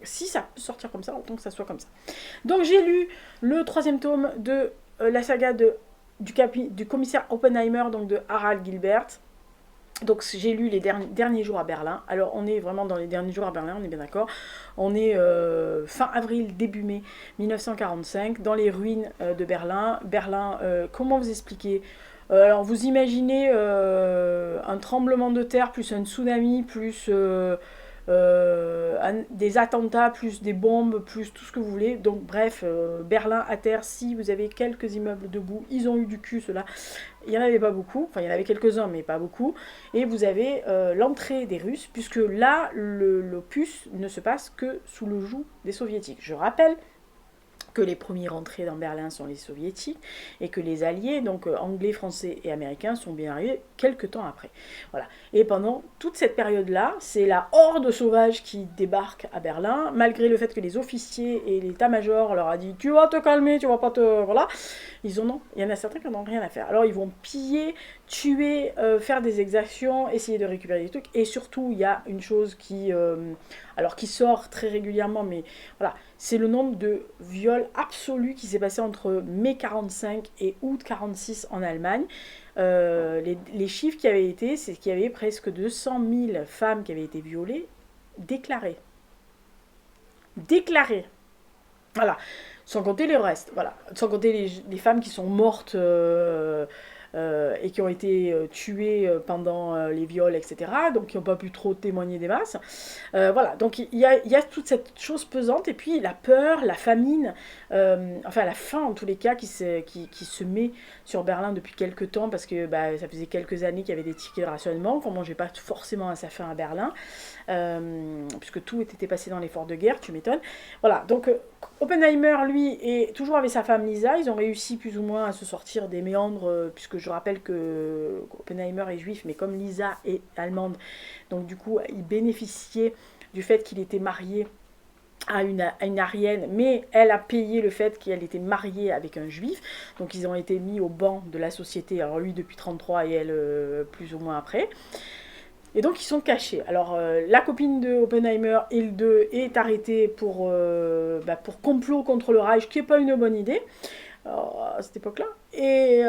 si ça peut sortir comme ça, autant que ça soit comme ça. Donc j'ai lu le 3e tome de la saga du commissaire Oppenheimer, donc de Harald Gilbert. Donc j'ai lu les derniers jours à Berlin. Alors on est vraiment dans les derniers jours à Berlin, on est bien d'accord. On est fin avril, début mai 1945, dans les ruines de Berlin. Berlin, comment vous expliquer alors vous imaginez un tremblement de terre, plus un tsunami, plus des attentats, plus des bombes, plus tout ce que vous voulez. Donc bref, Berlin à terre, si vous avez quelques immeubles debout, ils ont eu du cul ceux-là. Il n'y en avait pas beaucoup, enfin il y en avait quelques-uns mais pas beaucoup. Et vous avez l'entrée des Russes, puisque là, l'opus ne se passe que sous le joug des Soviétiques. Je rappelle que les premiers rentrés dans Berlin sont les soviétiques et que les alliés, donc anglais, français et américains, sont bien arrivés quelques temps après. Voilà. Et pendant toute cette période-là, c'est la horde sauvage qui débarque à Berlin, malgré le fait que les officiers et l'état-major leur a dit « tu vas te calmer, tu vas pas te... » Voilà. Ils ont non. Il y en a certains qui n'en ont rien à faire. Alors ils vont piller, tuer, faire des exactions, essayer de récupérer des trucs. Et surtout, il y a une chose qui sort très régulièrement, mais voilà, c'est le nombre de viols absolus qui s'est passé entre mai 45 et août 46 en Allemagne. Les chiffres qui avaient été, c'est qu'il y avait presque 200 000 femmes qui avaient été violées, déclarées. Déclarées. Voilà. Sans compter le reste, voilà. Sans compter les femmes qui sont mortes et qui ont été tuées pendant les viols, etc. Donc qui n'ont pas pu trop témoigner des masses. Voilà, donc il y a toute cette chose pesante, et puis la peur, la famine, enfin la faim en tous les cas qui se met sur Berlin depuis quelques temps, parce que ça faisait quelques années qu'il y avait des tickets de rationnement, qu'on ne mangeait pas forcément à sa faim à Berlin, puisque tout était passé dans l'effort de guerre, tu m'étonnes. Voilà, donc Oppenheimer, lui, est toujours avec sa femme Lisa. Ils ont réussi plus ou moins à se sortir des méandres, puisque je rappelle que Oppenheimer est juif, mais comme Lisa est allemande, donc du coup, il bénéficiait du fait qu'il était marié à une Aryenne, mais elle a payé le fait qu'elle était mariée avec un juif. Donc ils ont été mis au banc de la société, alors lui depuis 1933 et elle plus ou moins après. Et donc ils sont cachés. Alors la copine de Oppenheimer, Hilde, est arrêtée pour complot contre le Reich, qui n'est pas une bonne idée à cette époque-là. Et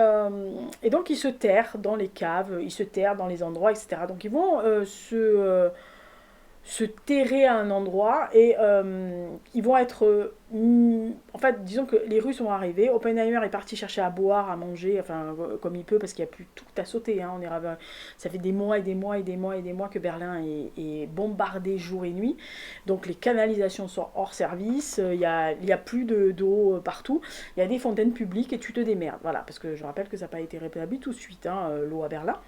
donc ils se terrent dans les caves, ils se terrent dans les endroits, etc. Donc ils vont se terrer à un endroit et ils vont être... en fait, disons que les Russes vont arriver. Oppenheimer est parti chercher à boire, à manger, enfin, comme il peut, parce qu'il n'y a plus tout à sauter. Hein. Ça fait des mois et des mois et des mois et des mois que Berlin est bombardé jour et nuit. Donc les canalisations sont hors service, il y a plus d'eau partout. Il y a des fontaines publiques et tu te démerdes. Voilà, parce que je rappelle que ça n'a pas été rétabli tout de suite, hein, l'eau à Berlin.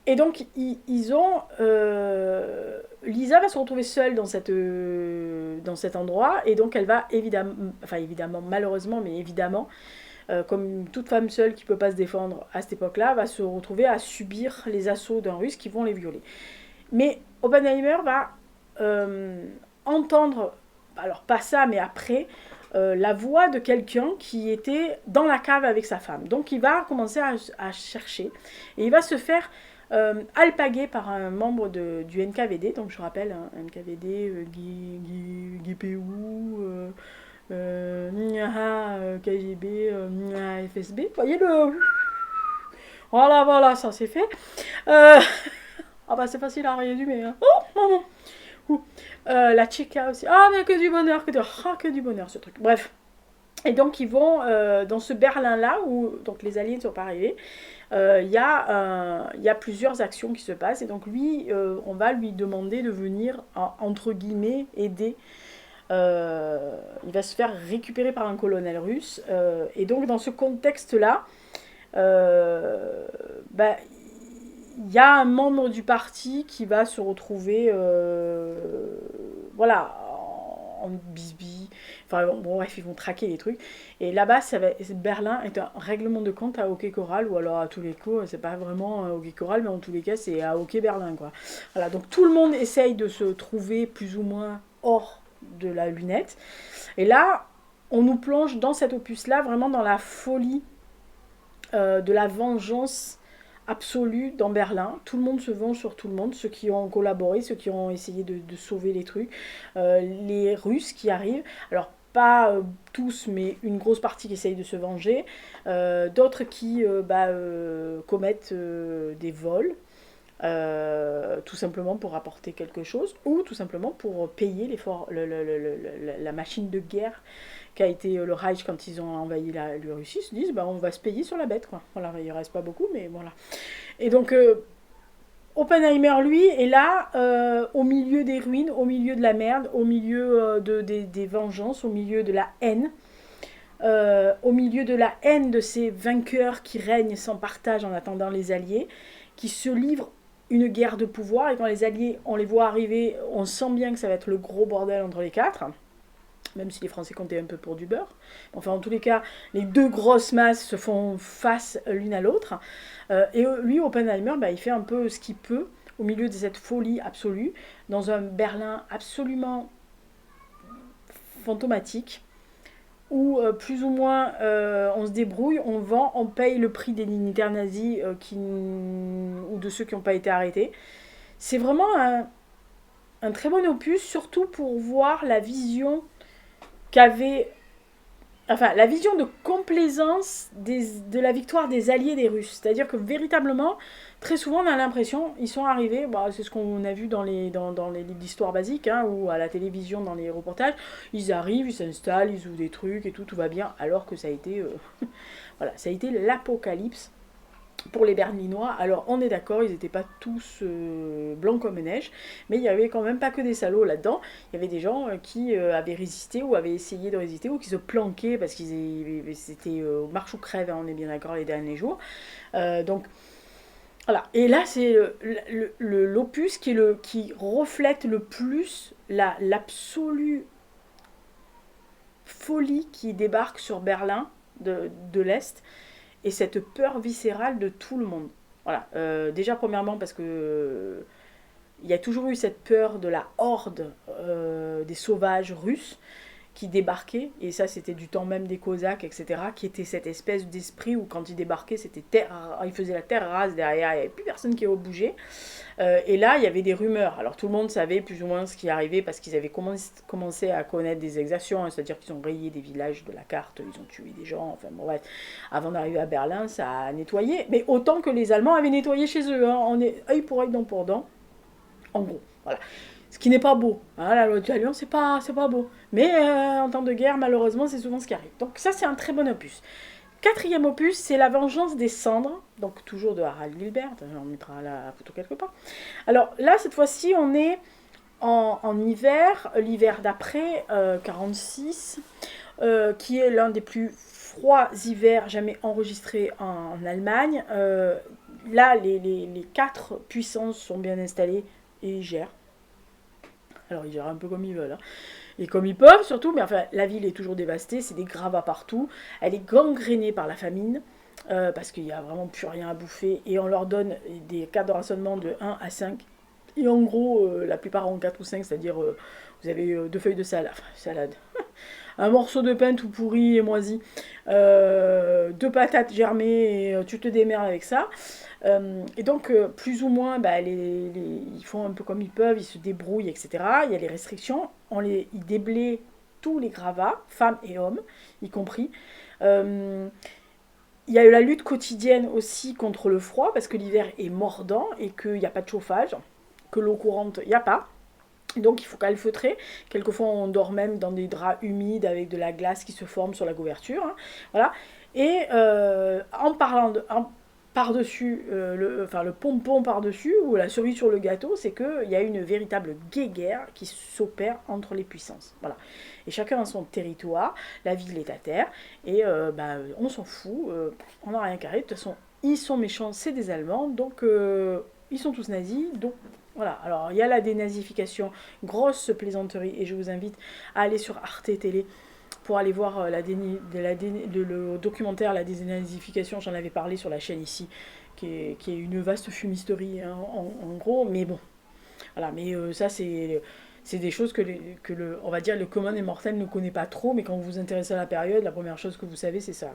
Et donc, Lisa va se retrouver seule dans cet endroit, et donc elle va évidemment, malheureusement, mais évidemment, comme toute femme seule qui ne peut pas se défendre à cette époque-là, va se retrouver à subir les assauts d'un Russe qui vont les violer. Mais Oppenheimer va entendre, alors pas ça, mais après, la voix de quelqu'un qui était dans la cave avec sa femme. Donc il va commencer à chercher, et il va se faire alpagué par un membre du NKVD, donc je rappelle, hein, NKVD, GPU, KGB, FSB, voyez le... Voilà, ça c'est fait. Ah bah c'est facile à résumer. Hein. La Tchéka aussi. Ah mais que du bonheur, que du bonheur ce truc. Bref. Et donc ils vont dans ce Berlin-là, où donc les Alliés ne sont pas arrivés, y a plusieurs actions qui se passent. Et donc lui, on va lui demander de venir, entre guillemets, aider. Il va se faire récupérer par un colonel russe. Et donc dans ce contexte-là, euh, bah, il y a un membre du parti qui va se retrouver, voilà, en bisbille. Enfin bon, bref, ils vont traquer les trucs. Et là-bas, Berlin est un règlement de compte à Hockey Choral, ou alors à tous les coups, c'est pas vraiment Hockey Choral, mais en tous les cas, c'est à Hockey Berlin, quoi. Voilà, donc tout le monde essaye de se trouver plus ou moins hors de la lunette. Et là, on nous plonge dans cet opus-là, vraiment dans la folie de la vengeance absolue dans Berlin. Tout le monde se venge sur tout le monde, ceux qui ont collaboré, ceux qui ont essayé de sauver les trucs, les Russes qui arrivent. Alors, pas tous, mais une grosse partie qui essaye de se venger, d'autres qui commettent des vols, tout simplement pour apporter quelque chose, ou tout simplement pour payer la machine de guerre qu'a été le Reich quand ils ont envahi la Russie. Ils se disent, bah, on va se payer sur la bête, quoi. Voilà, il ne reste pas beaucoup, mais voilà. Et donc, Oppenheimer, lui, est là, au milieu des ruines, au milieu de la merde, au milieu des vengeances, au milieu de la haine. Au milieu de la haine de ces vainqueurs qui règnent sans partage en attendant les alliés, qui se livrent une guerre de pouvoir, et quand les alliés, on les voit arriver, on sent bien que ça va être le gros bordel entre les quatre, même si les Français comptaient un peu pour du beurre. Enfin, en tous les cas, les deux grosses masses se font face l'une à l'autre. Et lui, Oppenheimer, bah, il fait un peu ce qu'il peut au milieu de cette folie absolue, dans un Berlin absolument fantomatique, où plus ou moins on se débrouille, on vend, on paye le prix des dignitaires nazis ou de ceux qui n'ont pas été arrêtés. C'est vraiment un très bon opus, surtout pour voir la vision qu'avait, enfin, la vision de complaisance de la victoire des alliés des Russes. C'est-à-dire que véritablement, très souvent, on a l'impression, ils sont arrivés, bah, c'est ce qu'on a vu dans les livres d'histoire basiques, hein, ou à la télévision, dans les reportages, ils arrivent, ils s'installent, ils ouvrent des trucs et tout va bien, alors que ça a été, voilà, ça a été l'apocalypse pour les Berlinois. Alors on est d'accord, ils n'étaient pas tous blancs comme neige, mais il n'y avait quand même pas que des salauds là-dedans. Il y avait des gens qui avaient résisté ou avaient essayé de résister ou qui se planquaient parce qu'ils c'était marche ou crève, hein, on est bien d'accord, les derniers jours. Donc voilà. Et là c'est l'opus qui reflète le plus l'absolue folie qui débarque sur Berlin de l'Est, et cette peur viscérale de tout le monde. Voilà. Déjà, premièrement, parce que il y a toujours eu cette peur de la horde des sauvages russes qui débarquaient, et ça c'était du temps même des Cosaques, etc., qui était cette espèce d'esprit où quand ils débarquaient, c'était ils faisaient la terre rase derrière, il n'y avait plus personne qui bougeait. Et là, il y avait des rumeurs. Alors tout le monde savait plus ou moins ce qui arrivait parce qu'ils avaient commencé à connaître des exactions, hein, c'est-à-dire qu'ils ont rayé des villages de la carte, ils ont tué des gens, enfin bon, bref. Avant d'arriver à Berlin, ça a nettoyé, mais autant que les Allemands avaient nettoyé chez eux, hein. On est œil pour œil, dent pour dent, en gros, voilà. Ce qui n'est pas beau, hein, la loi du talion, c'est pas beau. Mais en temps de guerre, malheureusement, c'est souvent ce qui arrive. Donc ça, c'est un très bon opus. Quatrième opus, c'est La Vengeance des Cendres, donc toujours de Harald Wilbert, on mettra la photo quelque part. Alors là, cette fois-ci, on est en hiver, l'hiver d'après, 46, qui est l'un des plus froids hivers jamais enregistrés en Allemagne. Là, les quatre puissances sont bien installées et ils gèrent. Alors, ils gèrent un peu comme ils veulent, hein. Et comme ils peuvent surtout, mais enfin, la ville est toujours dévastée, c'est des gravats partout. Elle est gangrénée par la famine, parce qu'il n'y a vraiment plus rien à bouffer, et on leur donne des cartes de rationnement de 1 à 5. Et en gros, la plupart ont 4 ou 5, c'est-à-dire vous avez 2 feuilles de salade, un morceau de pain tout pourri et moisi, 2 patates germées, et tu te démerdes avec ça. Et donc, plus ou moins, bah, ils font un peu comme ils peuvent, ils se débrouillent, etc. Il y a les restrictions, ils déblaient tous les gravats, femmes et hommes, y compris. Il y a eu la lutte quotidienne aussi contre le froid, parce que l'hiver est mordant et qu'il n'y a pas de chauffage, que l'eau courante, il n'y a pas. Donc il faut calfeutrer. Quelquefois on dort même dans des draps humides avec de la glace qui se forme sur la couverture. Hein. Voilà. Et en parlant de, par-dessus, le pompon par-dessus, ou la cerise sur le gâteau, c'est qu'il y a une véritable guéguerre qui s'opère entre les puissances. Voilà. Et chacun a son territoire, la ville est à terre, et on s'en fout, on n'a rien carré. De toute façon, ils sont méchants, c'est des Allemands, donc ils sont tous nazis, donc voilà. Alors il y a la dénazification, grosse plaisanterie, et je vous invite à aller sur Arte Télé pour aller voir le documentaire La dénazification, j'en avais parlé sur la chaîne ici, qui est une vaste fumisterie hein, en gros, mais bon, voilà, mais ça c'est des choses on va dire, le commun des mortels ne connaît pas trop, mais quand vous vous intéressez à la période, la première chose que vous savez, c'est ça.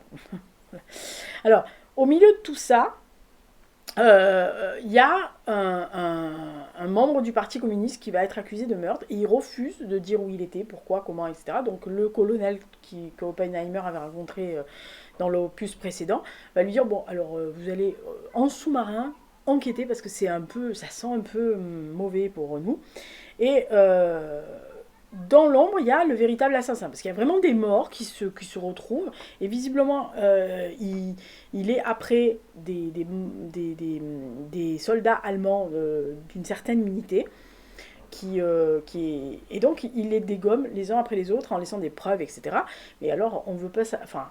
Alors, au milieu de tout ça, il y a un membre du Parti communiste qui va être accusé de meurtre et il refuse de dire où il était, pourquoi, comment, etc. Donc le colonel qu'Oppenheimer avait rencontré dans l'opus précédent va lui dire bon alors vous allez en sous-marin enquêter parce que c'est un peu, ça sent un peu mauvais pour nous. Et dans l'ombre, il y a le véritable assassin, parce qu'il y a vraiment des morts qui se retrouvent, et visiblement, il est après des soldats allemands d'une certaine unité, et donc il les dégomme les uns après les autres en laissant des preuves, etc. Mais alors, on veut pas ça, enfin,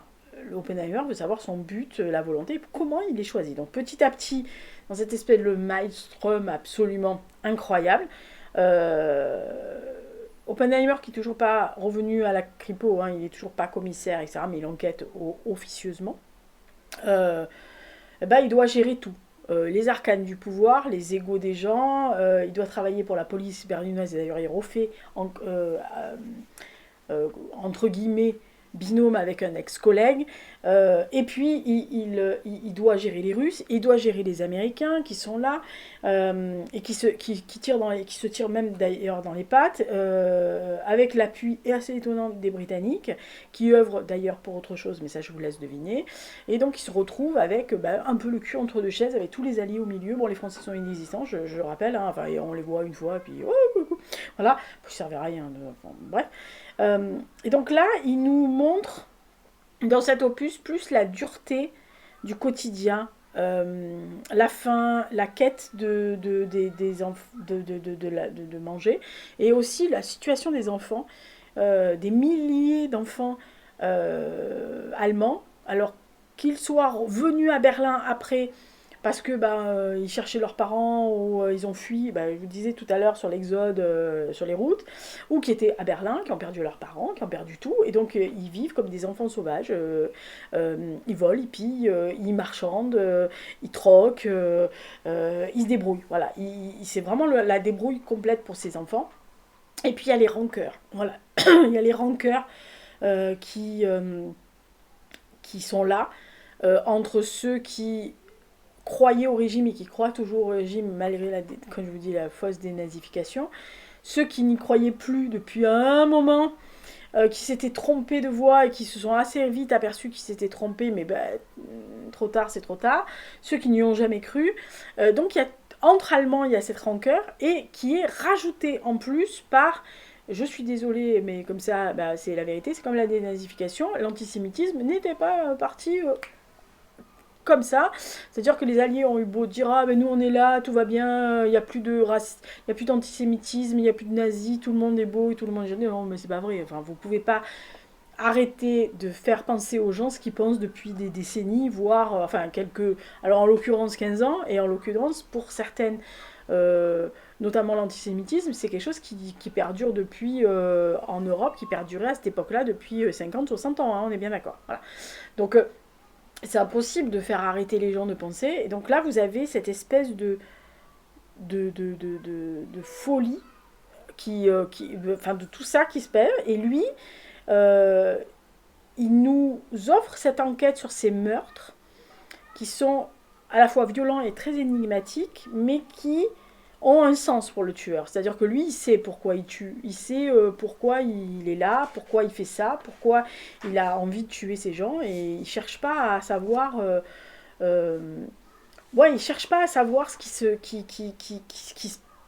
l'Oppenheimer veut savoir son but, la volonté, comment il est choisi. Donc petit à petit, dans cette espèce de maelstrom absolument incroyable, Oppenheimer qui est toujours pas revenu à la Kripo, hein, il est toujours pas commissaire, etc., mais il enquête officieusement. Il doit gérer tout. Les arcanes du pouvoir, les égos des gens, il doit travailler pour la police berlinoise, et d'ailleurs il refait entre guillemets binôme avec un ex-collègue, et puis il doit gérer les Russes, il doit gérer les Américains qui sont là, et qui se tirent même d'ailleurs dans les pattes, avec l'appui assez étonnant des Britanniques, qui œuvrent d'ailleurs pour autre chose, mais ça je vous laisse deviner, et donc il se retrouve avec un peu le cul entre deux chaises, avec tous les alliés au milieu. Bon, les Français sont inexistants, je le rappelle, hein, enfin, on les voit une fois, et puis voilà, ça ne servait à rien, bref. Et donc là, il nous montre dans cet opus plus la dureté du quotidien, la faim, la quête de manger, et aussi la situation des enfants, des milliers d'enfants allemands, alors qu'ils soient venus à Berlin après parce que ils cherchaient leurs parents ou ils ont fui, je vous disais tout à l'heure sur l'exode sur les routes, ou qui étaient à Berlin, qui ont perdu leurs parents, qui ont perdu tout, et donc ils vivent comme des enfants sauvages, ils volent, ils pillent, ils marchandent, ils troquent, ils se débrouillent, voilà, c'est vraiment la débrouille complète pour ces enfants. Et puis il y a les rancœurs, voilà, il y a les rancœurs qui sont là, entre ceux qui croyaient au régime et qui croient toujours au régime malgré, comme je vous dis, la fausse dénazification, ceux qui n'y croyaient plus depuis un moment, qui s'étaient trompés de voie et qui se sont assez vite aperçus qu'ils s'étaient trompés, mais trop tard, c'est trop tard, ceux qui n'y ont jamais cru. Donc entre Allemands, il y a cette rancœur, et qui est rajoutée en plus par... Je suis désolée, mais comme ça, c'est la vérité, c'est comme la dénazification, l'antisémitisme n'était pas parti comme ça, c'est-à-dire que les Alliés ont eu beau dire ah nous on est là, tout va bien, il n'y a plus de racisme, il n'y a plus d'antisémitisme, il n'y a plus de nazis, tout le monde est beau et tout le monde est génial. Non, mais c'est pas vrai. Enfin, vous pouvez pas arrêter de faire penser aux gens ce qu'ils pensent depuis des décennies, voire alors en l'occurrence 15 ans, et en l'occurrence pour certaines, notamment l'antisémitisme, c'est quelque chose qui perdure depuis en Europe, qui perdurait à cette époque-là depuis 50-60 ans, hein, on est bien d'accord. Voilà. Donc c'est impossible de faire arrêter les gens de penser. Et donc là, vous avez cette espèce de folie, de tout ça qui se perd. Et lui, il nous offre cette enquête sur ces meurtres qui sont à la fois violents et très énigmatiques, mais qui ont un sens pour le tueur. C'est-à-dire que lui, il sait pourquoi il tue, il sait pourquoi il est là, pourquoi il fait ça, pourquoi il a envie de tuer ces gens, et il cherche pas à savoir... il cherche pas à savoir ce qui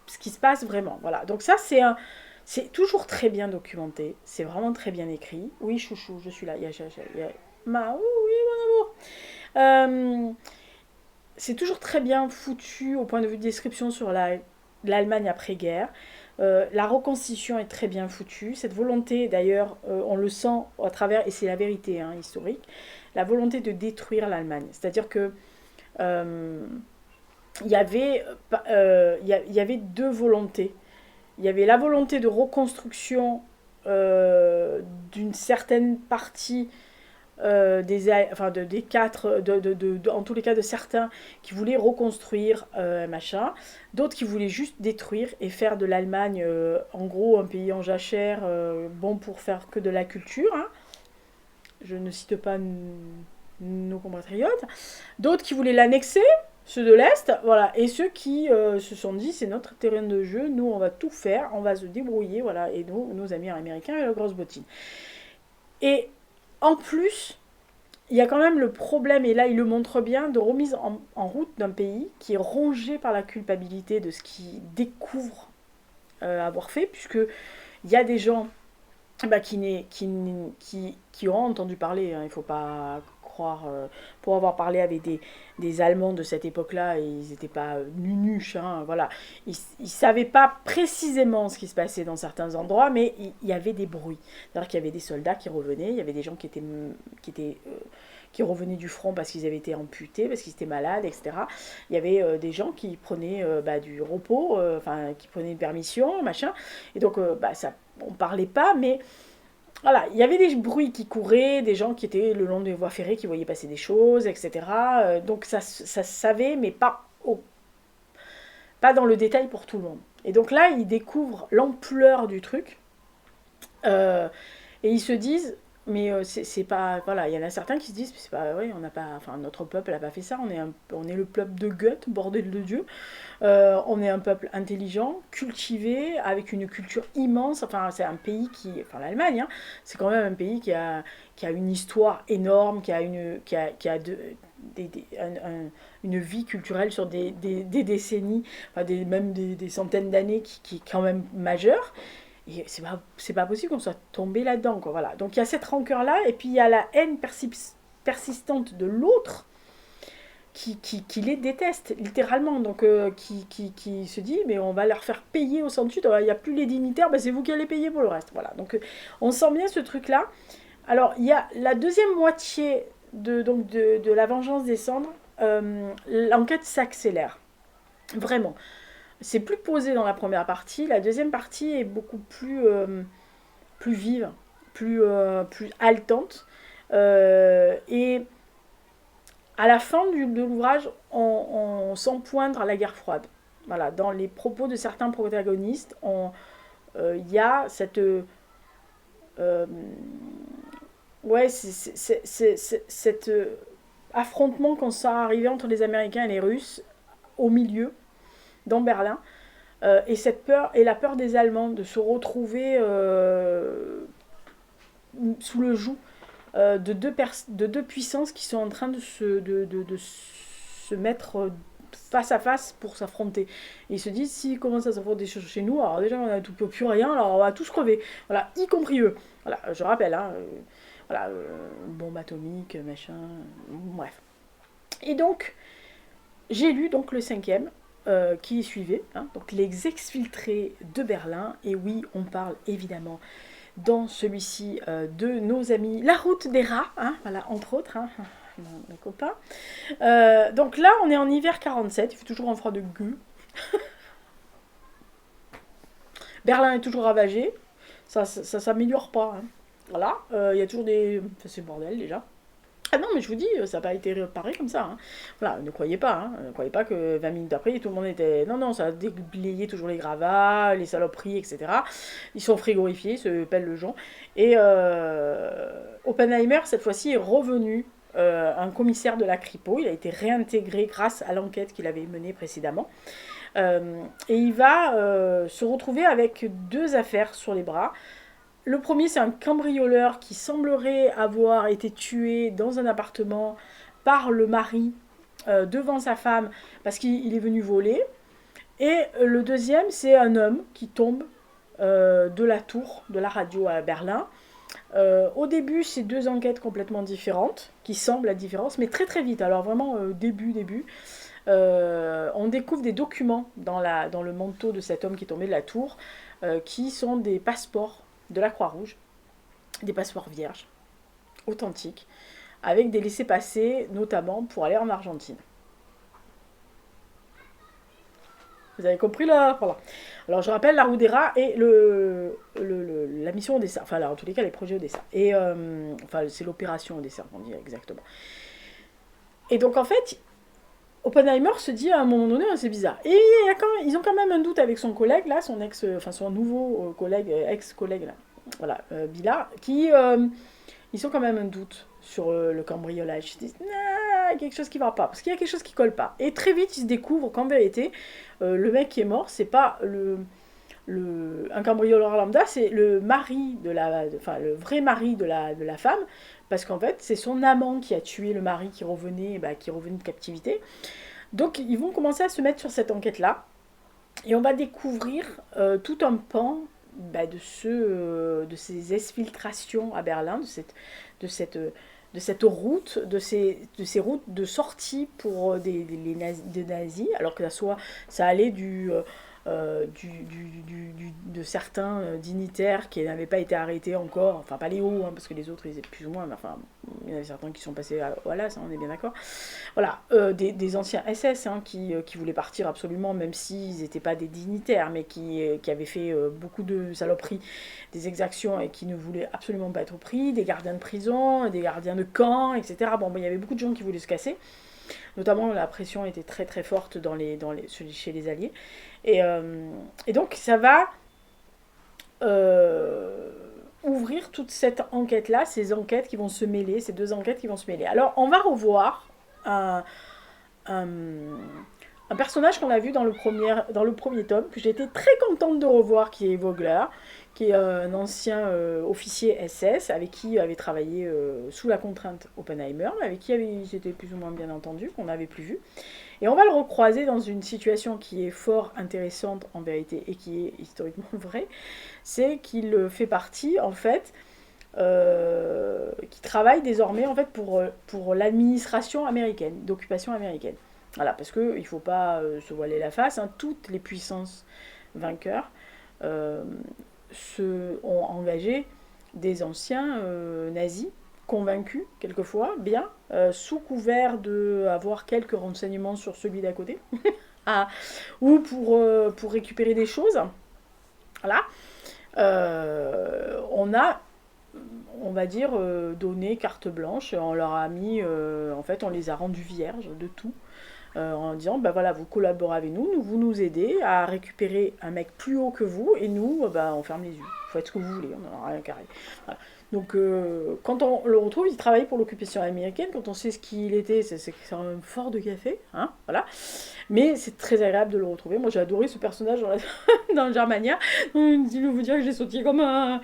ce qui se passe vraiment. Voilà. Donc ça, c'est toujours très bien documenté. C'est vraiment très bien écrit. Oui, chouchou, je suis là. Oui, mon amour. C'est toujours très bien foutu au point de vue de description sur l'Allemagne après-guerre. La reconstitution est très bien foutue. Cette volonté, d'ailleurs, on le sent à travers, et c'est la vérité hein, historique, la volonté de détruire l'Allemagne. C'est-à-dire que euh, il y avait deux volontés. Il y avait la volonté de reconstruction d'une certaine partie des quatre, en tous les cas de certains qui voulaient reconstruire machin, d'autres qui voulaient juste détruire et faire de l'Allemagne en gros un pays en jachère, bon pour faire que de la culture. Hein. Je ne cite pas nos compatriotes. D'autres qui voulaient l'annexer, ceux de l'Est, voilà, et ceux qui se sont dit c'est notre terrain de jeu, nous on va tout faire, on va se débrouiller, voilà, et nous, nos amis américains et la grosse bottine. Et en plus, il y a quand même le problème, et là il le montre bien, de remise en route d'un pays qui est rongé par la culpabilité de ce qu'il découvre avoir fait, puisque il y a des gens bah, qui ont entendu parler, hein, il ne faut pas croire, pour avoir parlé avec des Allemands de cette époque-là, et ils n'étaient pas nunuches, hein, voilà. Ils ne savaient pas précisément ce qui se passait dans certains endroits, mais il y avait des bruits. C'est-à-dire qu'il y avait des soldats qui revenaient, il y avait des gens qui revenaient du front parce qu'ils avaient été amputés, parce qu'ils étaient malades, etc. Il y avait des gens qui prenaient du repos, qui prenaient une permission, machin. Et donc, ça, on parlait pas, mais voilà, il y avait des bruits qui couraient, des gens qui étaient le long des voies ferrées, qui voyaient passer des choses, etc. Donc, ça se savait, mais pas dans le détail pour tout le monde. Et donc là, ils découvrent l'ampleur du truc. Et ils se disent, mais c'est pas. Voilà, il y en a certains qui se disent, c'est pas. Oui, on n'a pas. Enfin, notre peuple n'a pas fait ça, on est le peuple de Goethe, bordel de Dieu. On est un peuple intelligent, cultivé, avec une culture immense. Enfin, c'est un pays qui. Enfin, l'Allemagne, hein, c'est quand même un pays qui a une histoire énorme, qui a une vie culturelle sur des décennies, enfin même des centaines d'années qui est quand même majeure. Et c'est pas possible qu'on soit tombé là-dedans, quoi. Voilà. Donc il y a cette rancœur-là, et puis il y a la haine persistante de l'autre qui les déteste, littéralement. Donc qui se dit, mais on va leur faire payer au centuple, il n'y a plus les dignitaires, ben, c'est vous qui allez payer pour le reste. Voilà. Donc on sent bien ce truc-là. Alors il y a la deuxième moitié de la vengeance des cendres, l'enquête s'accélère. Vraiment. C'est plus posé dans la première partie. La deuxième partie est beaucoup plus vive, plus haletante. Et à la fin de l'ouvrage, on sent poindre à la guerre froide. Voilà, dans les propos de certains protagonistes, il y a cette... ouais, cet affrontement qu'on sent arriver entre les Américains et les Russes au milieu, dans Berlin. Et cette peur, et la peur des Allemands de se retrouver sous le joug de deux puissances qui sont en train de se mettre face à face pour s'affronter. Et ils se disent, s'ils commencent à s'affronter chez nous, alors déjà on n'a plus rien, alors on va tous crever. Voilà, y compris eux. Voilà, je rappelle, hein, voilà, bombe atomique, machin, bref. Et donc, j'ai lu donc le cinquième, qui suivait, hein, donc les exfiltrés de Berlin. Et oui, on parle évidemment dans celui-ci de nos amis La Route des Rats, hein, voilà, entre autres, hein, mes copains. Donc là, on est en hiver 47, il fait toujours un froid de gueux. Berlin est toujours ravagé, ça s'améliore pas. Hein. Voilà, il y a toujours des... Enfin, c'est le bordel déjà. Ah non, mais je vous dis, ça n'a pas été réparé comme ça. Hein. Voilà, ne croyez pas. Hein. Ne croyez pas que 20 minutes après, tout le monde était... Non, non, ça a déblayé toujours les gravats, les saloperies, etc. Ils sont frigorifiés, se pèlent le jonc. Et Oppenheimer, cette fois-ci, est revenu un commissaire de la Kripo. Il a été réintégré grâce à l'enquête qu'il avait menée précédemment. Et il va se retrouver avec deux affaires sur les bras. Le premier, c'est un cambrioleur qui semblerait avoir été tué dans un appartement par le mari devant sa femme parce qu'il est venu voler. Et le deuxième, c'est un homme qui tombe de la tour de la radio à Berlin. Au début, c'est deux enquêtes complètement différentes, qui semblent la différence, mais très très vite. Alors vraiment, début, on découvre des documents dans le manteau de cet homme qui est tombé de la tour, qui sont des passeports de la Croix-Rouge, des passeports vierges, authentiques, avec des laissez-passer, notamment pour aller en Argentine. Vous avez compris là? Voilà. Alors je rappelle, la roue des rats et la mission Odessa. Enfin, là, en tous les cas, les projets Odessa. Et enfin, c'est l'opération Odessa, on dit exactement. Et donc en fait, Oppenheimer se dit à un moment donné, c'est bizarre. Et ils ont quand même un doute avec son collègue, là, son nouveau collègue, ex-collègue, là, voilà, Billard, ils ont quand même un doute sur le cambriolage. Ils se disent, nah, quelque chose qui va pas, parce qu'il y a quelque chose qui colle pas. Et très vite, ils se découvrent qu'en vérité, le mec qui est mort, c'est pas un cambrioleur lambda, c'est le mari le vrai mari de la femme, parce qu'en fait, c'est son amant qui a tué le mari qui revenait de captivité. Donc, ils vont commencer à se mettre sur cette enquête-là, et on va découvrir tout un pan de ces exfiltrations à Berlin, de cette route, de ces routes de sortie pour des nazis, alors que ça allait de certains dignitaires qui n'avaient pas été arrêtés encore, enfin pas les hauts, hein, parce que les autres ils étaient plus ou moins, mais enfin il y en avait certains qui sont passés voilà, ça on est bien d'accord. Voilà, des anciens SS qui voulaient partir absolument, même s'ils n'étaient pas des dignitaires, mais qui avaient fait beaucoup de saloperies, des exactions et qui ne voulaient absolument pas être pris, des gardiens de prison, des gardiens de camp, etc. Bon, il y avait beaucoup de gens qui voulaient se casser. Notamment, la pression était très très forte chez les Alliés. Et donc, ça va ouvrir toute cette enquête-là, ces enquêtes qui vont se mêler, ces deux enquêtes qui vont se mêler. Alors, on va revoir un personnage qu'on a vu dans le premier tome, que j'ai été très contente de revoir, qui est Vogler, qui est un ancien officier SS, avec qui avait travaillé sous la contrainte Oppenheimer, mais avec qui ils étaient plus ou moins bien entendus, qu'on n'avait plus vu. Et on va le recroiser dans une situation qui est fort intéressante en vérité, et qui est historiquement vraie, c'est qu'il fait partie, en fait, qui travaille désormais en fait pour l'administration américaine, d'occupation américaine. Voilà, parce qu'il ne faut pas se voiler la face, hein, toutes les puissances vainqueurs ont engagé des anciens nazis, convaincus quelquefois, bien, sous couvert d'avoir quelques renseignements sur celui d'à côté, ou pour récupérer des choses. Voilà. On va dire, donné carte blanche, on leur a mis, en fait, on les a rendus vierges de tout. En disant, voilà, vous collaborez avec nous, vous nous aidez à récupérer un mec plus haut que vous, et nous, on ferme les yeux. Vous faites ce que vous voulez, on n'en a rien carré. Voilà. Donc, quand on le retrouve, il travaille pour l'occupation américaine. Quand on sait ce qu'il était, c'est un fort de café, hein, voilà. Mais c'est très agréable de le retrouver. Moi, j'ai adoré ce personnage dans le Germania. Je vais vous dire que j'ai sauté comme un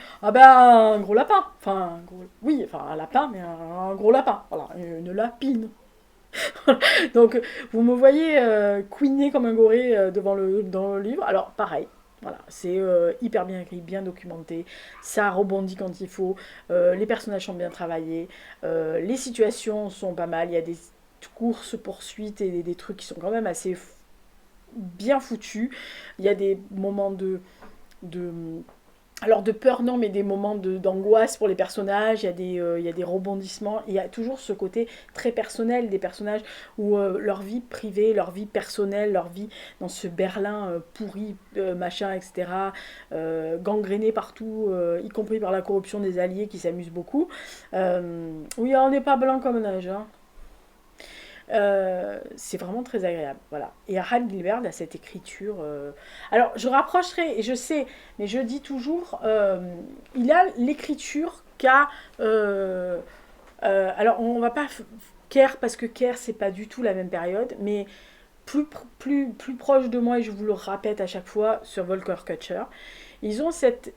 gros lapin. Enfin, un lapin, mais un gros lapin. Voilà, une lapine. Donc, vous me voyez couiner comme un goré dans le livre. Alors, pareil. Voilà, c'est hyper bien écrit, bien documenté, ça rebondit quand il faut, les personnages sont bien travaillés, les situations sont pas mal, il y a des courses-poursuites et des trucs qui sont quand même assez bien foutus, il y a des moments de alors de peur non, mais des moments d'angoisse pour les personnages, il y a des rebondissements, il y a toujours ce côté très personnel des personnages où leur vie privée, leur vie personnelle, leur vie dans ce Berlin pourri, machin, etc., gangréné partout, y compris par la corruption des Alliés qui s'amusent beaucoup. Oui, on n'est pas blanc comme neige, hein. C'est vraiment très agréable, voilà. Et Harald Gilbert a cette écriture. Alors, je rapprocherai, et je sais, mais je dis toujours, il a l'écriture qu'a. Alors, on va pas Kerr, parce que Kerr, c'est pas du tout la même période, mais plus proche de moi, et je vous le répète à chaque fois, sur Volker Kutscher. Ils ont cette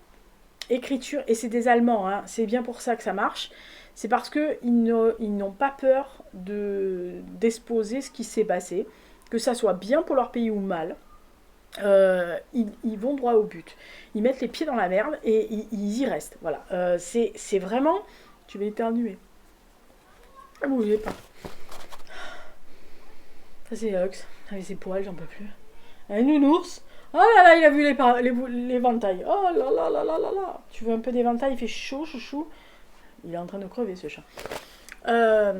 écriture, et c'est des Allemands, hein, c'est bien pour ça que ça marche. C'est parce qu'ils n'ont pas peur d'exposer ce qui s'est passé, que ça soit bien pour leur pays ou mal. ils vont droit au but. Ils mettent les pieds dans la merde et ils y restent. Voilà. C'est vraiment... Tu vas éternuer. Ne bougez pas. Ça c'est Hux. Avec ses poils, j'en peux plus. Un nounours. Oh là là, il a vu l'éventail. Oh là là là là là là. Tu veux un peu d'éventail, il fait chaud, chouchou. Il est en train de crever ce chat. Ah,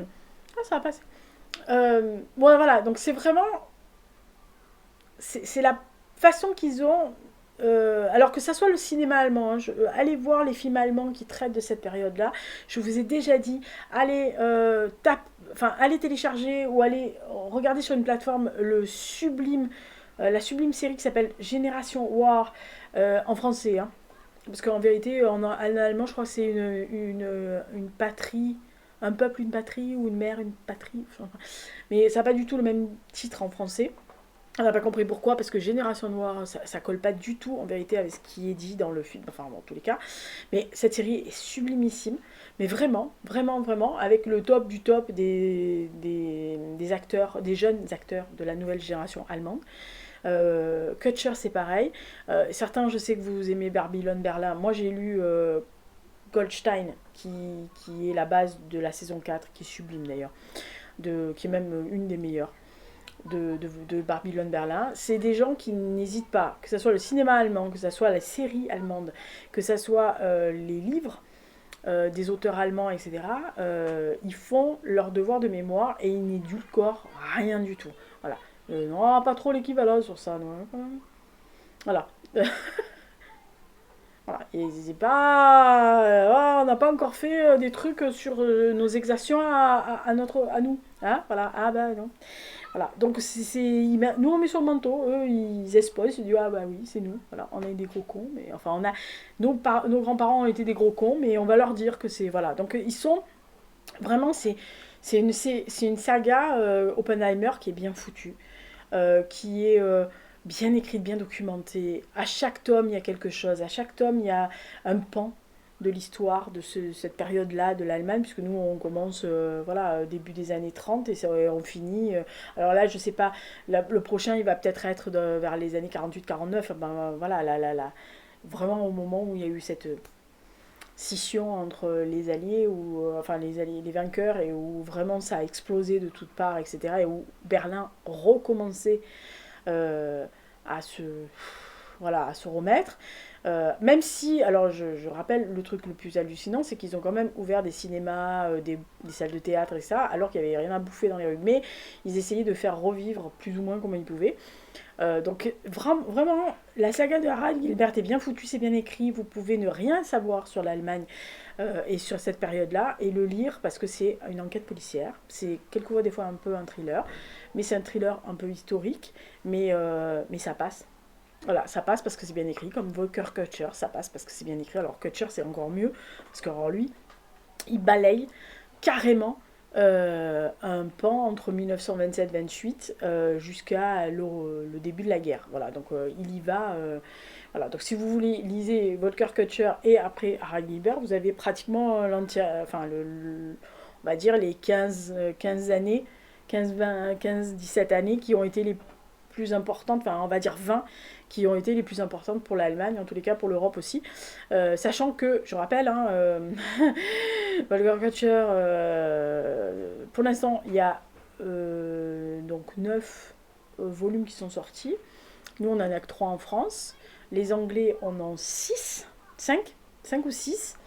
ça va passer. Bon, voilà, donc c'est vraiment... C'est la façon qu'ils ont... alors que ça soit le cinéma allemand, hein, allez voir les films allemands qui traitent de cette période-là. Je vous ai déjà dit, allez télécharger ou allez regarder sur une plateforme la sublime série qui s'appelle Génération War en français. Hein. Parce qu'en vérité, en allemand, je crois que c'est une patrie, un peuple, une patrie, ou une mère, une patrie. Enfin, mais ça n'a pas du tout le même titre en français. On n'a pas compris pourquoi, parce que Génération Noire, ça colle pas du tout en vérité avec ce qui est dit dans le film, enfin dans tous les cas. Mais cette série est sublimissime, mais vraiment, vraiment, vraiment, avec le top du top des acteurs, des jeunes acteurs de la nouvelle génération allemande. Kutcher, c'est pareil. Certains, je sais que vous aimez Babylone Berlin. Moi, j'ai lu Goldstein, qui est la base de la saison 4, qui est sublime d'ailleurs, qui est même une des meilleures de Babylone Berlin. C'est des gens qui n'hésitent pas, que ce soit le cinéma allemand, que ce soit la série allemande, que ce soit les livres des auteurs allemands, etc. Ils font leur devoir de mémoire et ils n'édulcorent rien du tout. Voilà. Non, pas trop l'équivalent sur ça, non, quand même. Voilà. Voilà. Et c'est pas. On n'a pas encore fait des trucs sur nos exactions à nous. Hein, voilà. Ah bah non. Voilà. Donc nous on met sur le manteau, eux ils espoient, ils se disent ah bah oui, c'est nous. Voilà, on est des gros cons, mais enfin nos grands-parents ont été des gros cons, mais on va leur dire que c'est. Voilà. Donc ils sont. Vraiment, c'est une saga Oppenheimer qui est bien foutue. Qui est bien écrite, bien documentée. À chaque tome, il y a quelque chose. À chaque tome, il y a un pan de l'histoire de cette période-là de l'Allemagne, puisque nous, on commence début des années 30 et on finit... alors là, je sais pas, le prochain, il va peut-être être vers les années 48-49. Ben, voilà, vraiment au moment où il y a eu cette scission entre les alliés les vainqueurs et où vraiment ça a explosé de toutes parts, etc. Et où Berlin recommençait euh, à se remettre. Même si, alors je rappelle, le truc le plus hallucinant, c'est qu'ils ont quand même ouvert des cinémas, des salles de théâtre et ça, alors qu'il n'y avait rien à bouffer dans les rues. Mais ils essayaient de faire revivre plus ou moins comme ils pouvaient. Donc vraiment, la saga de Harald Gilbert est bien foutue, c'est bien écrit, vous pouvez ne rien savoir sur l'Allemagne et sur cette période-là et le lire parce que c'est une enquête policière, c'est quelquefois des fois un peu un thriller, mais c'est un thriller un peu historique, mais ça passe. Voilà, ça passe parce que c'est bien écrit, comme Volker Kutcher, ça passe parce que c'est bien écrit, alors Kutcher c'est encore mieux, parce que alors, lui, il balaye carrément un pan entre 1927-28 jusqu'à le début de la guerre. Voilà, donc il y va. Voilà, donc si vous voulez, lisez Volker Kutcher et après Harald Gilbert, vous avez pratiquement on va dire les 15 années, 17 années qui ont été les plus importantes, enfin on va dire 20 qui ont été les plus importantes pour l'Allemagne, en tous les cas pour l'Europe aussi. Sachant que, je rappelle, hein, Volker Kutcher, pour l'instant, il y a donc 9 volumes qui sont sortis. Nous, on en a que 3 en France. Les Anglais en ont 6, 5 ou 6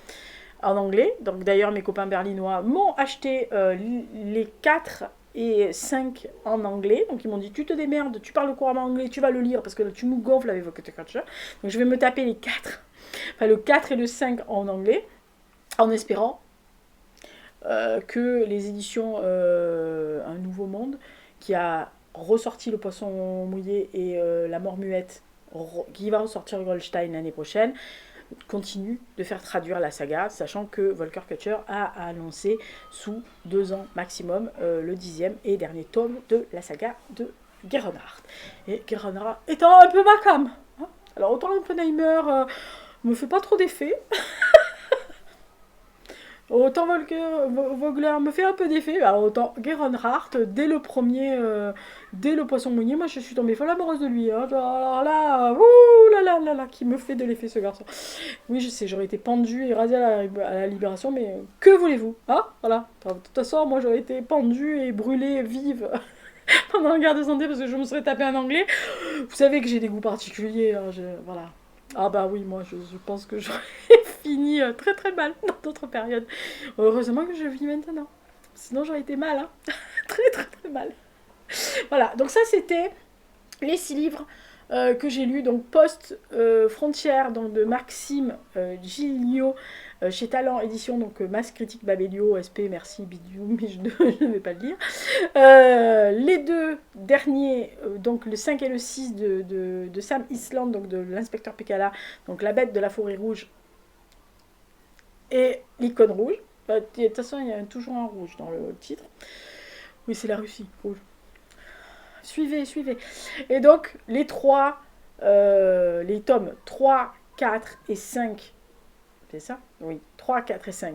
en anglais. Donc d'ailleurs, mes copains berlinois m'ont acheté les 4 et 5 en anglais. Donc ils m'ont dit, tu te démerdes, tu parles couramment anglais, tu vas le lire parce que tu nous gonfles avec Volker Kutcher. Donc je vais me taper les 4, enfin le 4 et le 5 en anglais, en espérant que les éditions Un Nouveau Monde, qui a ressorti Le Poisson Mouillé et La Mort Muette, qui va ressortir Goldstein l'année prochaine, continue de faire traduire la saga, sachant que Volker Kutcher a annoncé sous 2 ans maximum le 10e et dernier tome de la saga de Gerhard. Et Gerhard étant un peu ma cam. Hein, alors autant Oppenheimer me fait pas trop d'effet. Autant Vogler me fait un peu d'effet, alors autant Geronhardt, dès le poisson mouillé, moi je suis tombée folle amoureuse de lui. Hein. Alors là, ouh là là, qui me fait de l'effet ce garçon. Oui, je sais, j'aurais été pendue et rasée à la libération, mais que voulez-vous? Hein? Voilà. De toute façon, moi j'aurais été pendue et brûlée vive pendant la guerre de santé parce que je me serais tapé en anglais. Vous savez que j'ai des goûts particuliers, hein, voilà. Ah bah oui, moi je pense que j'aurais fini très très mal dans d'autres périodes. Heureusement que je vis maintenant. Sinon j'aurais été mal, hein. Très très très mal. Voilà, donc ça c'était les 6 livres que j'ai lus, donc Post-Frontière, donc de Maxime Gilliot, chez Talent Édition, donc Masse Critique Babelio, SP, merci, bidou, mais je ne vais pas le lire. Les 2 derniers, donc le 5 et le 6 de Sam Island, donc de l'inspecteur Pekala, donc La Bête de la Forêt Rouge et l'icône rouge. De toute façon, il y a toujours un rouge dans le titre. Oui, c'est la Russie, rouge. Suivez, suivez. Et donc, les tomes 3, 4 et 5, c'est ça? Oui, 3, 4 et 5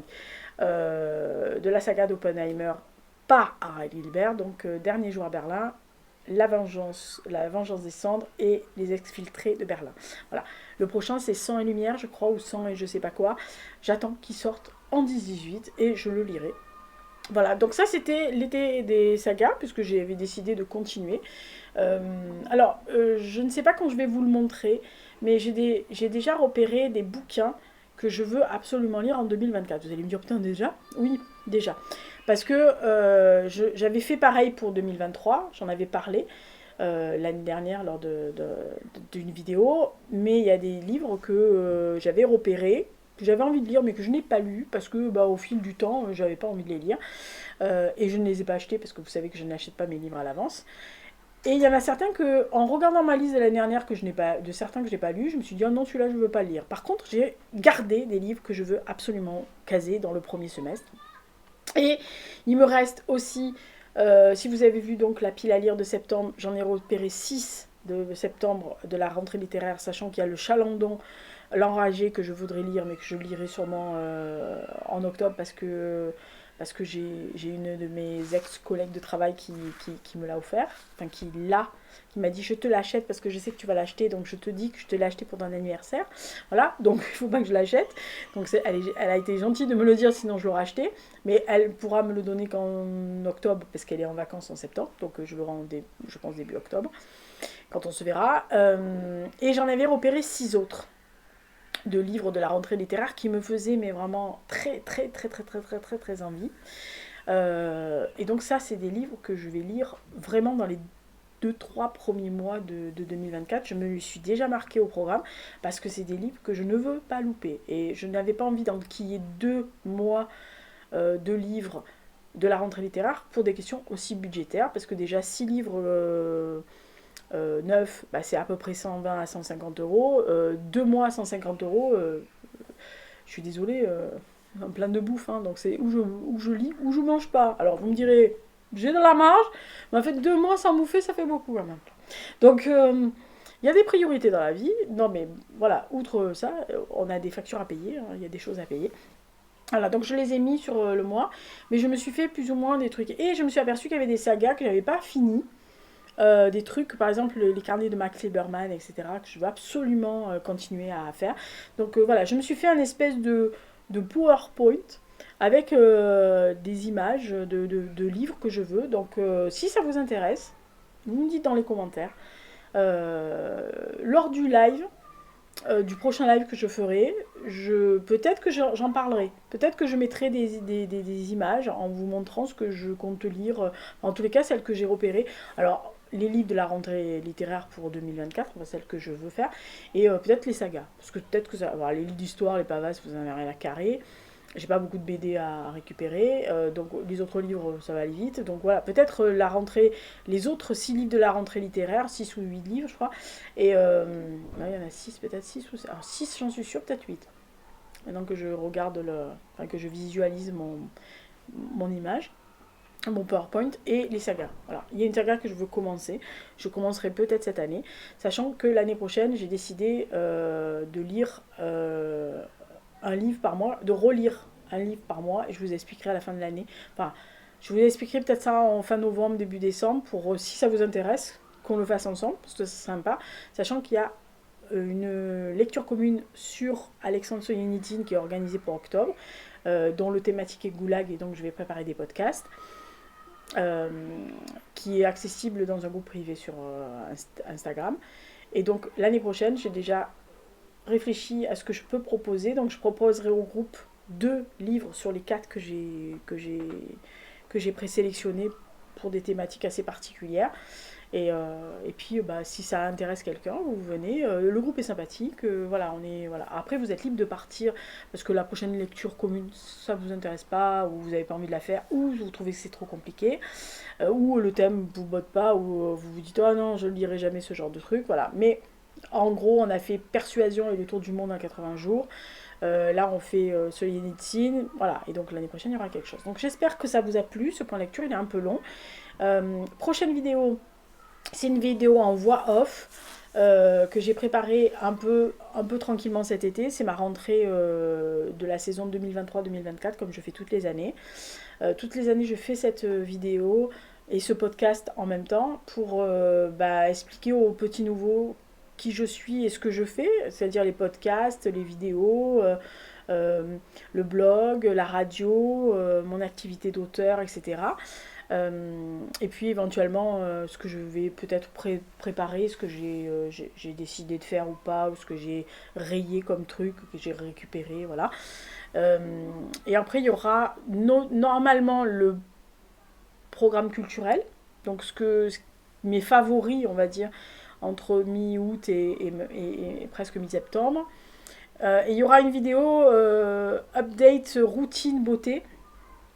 de la saga d'Oppenheimer par Harald Hilbert, donc Dernier jour à Berlin, la vengeance des cendres et les exfiltrés de Berlin. Voilà. Le prochain, c'est Sang et Lumière, je crois, ou Sang et je sais pas quoi. J'attends qu'il sorte en 2018 et je le lirai. Voilà, donc ça c'était l'été des sagas, puisque j'avais décidé de continuer. Je ne sais pas quand je vais vous le montrer, mais j'ai déjà repéré des bouquins que je veux absolument lire en 2024. Vous allez me dire, putain, déjà? Oui, déjà. Parce que j'avais fait pareil pour 2023, j'en avais parlé l'année dernière lors d'une vidéo, mais il y a des livres que j'avais repérés, que j'avais envie de lire mais que je n'ai pas lu parce que au fil du temps j'avais pas envie de les lire et je ne les ai pas achetés parce que vous savez que je n'achète pas mes livres à l'avance. Et il y en a certains que, en regardant ma liste de l'année dernière de certains que je n'ai pas lus, je me suis dit oh non, celui-là je ne veux pas le lire. Par contre, j'ai gardé des livres que je veux absolument caser dans le premier semestre. Et il me reste aussi, si vous avez vu donc la pile à lire de septembre, j'en ai repéré 6 de septembre de la rentrée littéraire, sachant qu'il y a le Chalandon, l'Enragé que je voudrais lire, mais que je lirai sûrement en octobre parce que j'ai une de mes ex-collègues de travail qui me l'a offert, enfin qui m'a dit je te l'achète parce que je sais que tu vas l'acheter, donc je te dis que je te l'ai acheté pour ton anniversaire. Voilà, donc il faut pas que je l'achète. Donc elle a été gentille de me le dire, sinon je l'aurais acheté, mais elle pourra me le donner qu'en octobre parce qu'elle est en vacances en septembre, donc je le rends je pense début octobre, quand on se verra. Et j'en avais repéré 6 autres de livres de la rentrée littéraire qui me faisaient mais vraiment très très très très très très très très envie. Et donc ça c'est des livres que je vais lire vraiment dans les 2-3 premiers mois de 2024. Je me suis déjà marqué au programme parce que c'est des livres que je ne veux pas louper. Et je n'avais pas envie qu'il y ait 2 mois de livres de la rentrée littéraire pour des questions aussi budgétaires parce que déjà 6 livres neuf, c'est à peu près 120 à 150 euros. 2 mois, 150 euros. Je suis désolée, un plein de bouffe. Hein, donc c'est où je lis, ou je mange pas. Alors vous me direz, j'ai de la marge, mais en fait 2 mois sans bouffer, ça fait beaucoup quand même. Donc il y a des priorités dans la vie. Non mais voilà, outre ça, on a des factures à payer, hein, il y a des choses à payer. Voilà, donc je les ai mis sur le mois, mais je me suis fait plus ou moins des trucs. Et je me suis aperçue qu'il y avait des sagas que j'avais pas fini. Des trucs, par exemple les carnets de Max Lieberman, etc., que je veux absolument continuer à faire. Donc voilà, je me suis fait un espèce de PowerPoint avec des images de livres que je veux. Donc si ça vous intéresse, vous me dites dans les commentaires. Lors du live, du prochain live que je ferai, peut-être que j'en parlerai. Peut-être que je mettrai des images en vous montrant ce que je compte lire. En tous les cas, celles que j'ai repérées. Alors, les livres de la rentrée littéraire pour 2024, celles que je veux faire. Et peut-être les sagas. Parce que peut-être que ça... Alors, les livres d'histoire, les pavasses, vous en avez rien à carrer. J'ai pas beaucoup de BD à récupérer, donc les autres livres ça va aller vite. Donc voilà, peut-être la rentrée, les autres 6 livres de la rentrée littéraire, 6 ou 8 livres je crois. Et il y en a 6, peut-être 6 ou 7. Alors 6 j'en suis sûre, peut-être 8. Maintenant que je regarde que je visualise mon image, mon PowerPoint et les sagas. Voilà. Il y a une saga que je veux commencer. Je commencerai peut-être cette année, sachant que l'année prochaine j'ai décidé de lire un livre par mois, de relire un livre par mois et je vous expliquerai à la fin de l'année. Enfin, je vous expliquerai peut-être ça en fin novembre, début décembre, pour si ça vous intéresse, qu'on le fasse ensemble, parce que c'est sympa, sachant qu'il y a une lecture commune sur Alexandre Solzhenitsyn qui est organisée pour octobre, dont le thématique est Goulag et donc je vais préparer des podcasts, qui est accessible dans un groupe privé sur Instagram. Et donc l'année prochaine, j'ai déjà réfléchi à ce que je peux proposer. Donc je proposerai au groupe 2 livres sur les 4 que j'ai présélectionnés pour des thématiques assez particulières. Et puis si ça intéresse quelqu'un, vous venez. Le groupe est sympathique. Voilà. Après, vous êtes libre de partir parce que la prochaine lecture commune, ça vous intéresse pas, ou vous n'avez pas envie de la faire, ou vous trouvez que c'est trop compliqué, ou le thème vous botte pas, ou vous vous dites ah non, je ne lirai jamais ce genre de truc. Voilà. Mais en gros, on a fait Persuasion et le tour du monde en 80 jours. Là, on fait Solzhenitsyn. Voilà. Et donc, l'année prochaine, il y aura quelque chose. Donc, j'espère que ça vous a plu. Ce point lecture, il est un peu long. Prochaine vidéo, c'est une vidéo en voix off que j'ai préparée un peu tranquillement cet été. C'est ma rentrée de la saison 2023-2024, comme je fais toutes les années. Toutes les années, je fais cette vidéo et ce podcast en même temps pour expliquer aux petits nouveaux qui je suis et ce que je fais, c'est-à-dire les podcasts, les vidéos, le blog, la radio, mon activité d'auteur, etc. Et puis éventuellement ce que je vais peut-être préparer, ce que j'ai décidé de faire ou pas, ou ce que j'ai rayé comme truc, que j'ai récupéré, voilà. Et après il y aura normalement le programme culturel, donc mes favoris, on va dire, entre mi-août et presque mi-septembre. Et il y aura une vidéo update routine beauté,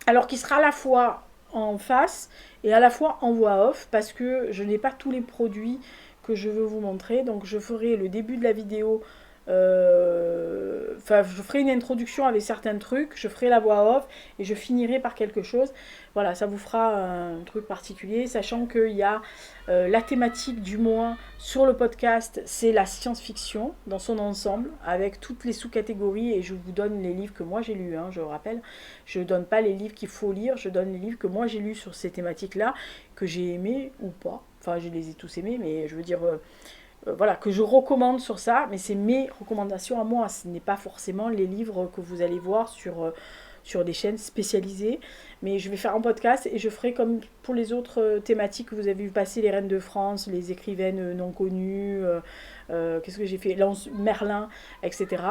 alors qui sera à la fois en face et à la fois en voix off, parce que je n'ai pas tous les produits que je veux vous montrer. Donc je ferai le début de la vidéo, je ferai une introduction avec certains trucs, je ferai la voix off et je finirai par quelque chose. Voilà, ça vous fera un truc particulier, sachant qu'il y a la thématique du mois sur le podcast, c'est la science-fiction dans son ensemble, avec toutes les sous-catégories, et je vous donne les livres que moi j'ai lus, je rappelle. Je ne donne pas les livres qu'il faut lire, je donne les livres que moi j'ai lus sur ces thématiques-là, que j'ai aimés ou pas. Enfin, je les ai tous aimés, mais je veux dire... voilà, que je recommande sur ça, mais c'est mes recommandations à moi, ce n'est pas forcément les livres que vous allez voir sur des chaînes spécialisées, mais je vais faire un podcast et je ferai comme pour les autres thématiques que vous avez vu passer, les reines de France, les écrivaines non connues, qu'est-ce que j'ai fait, Merlin, etc.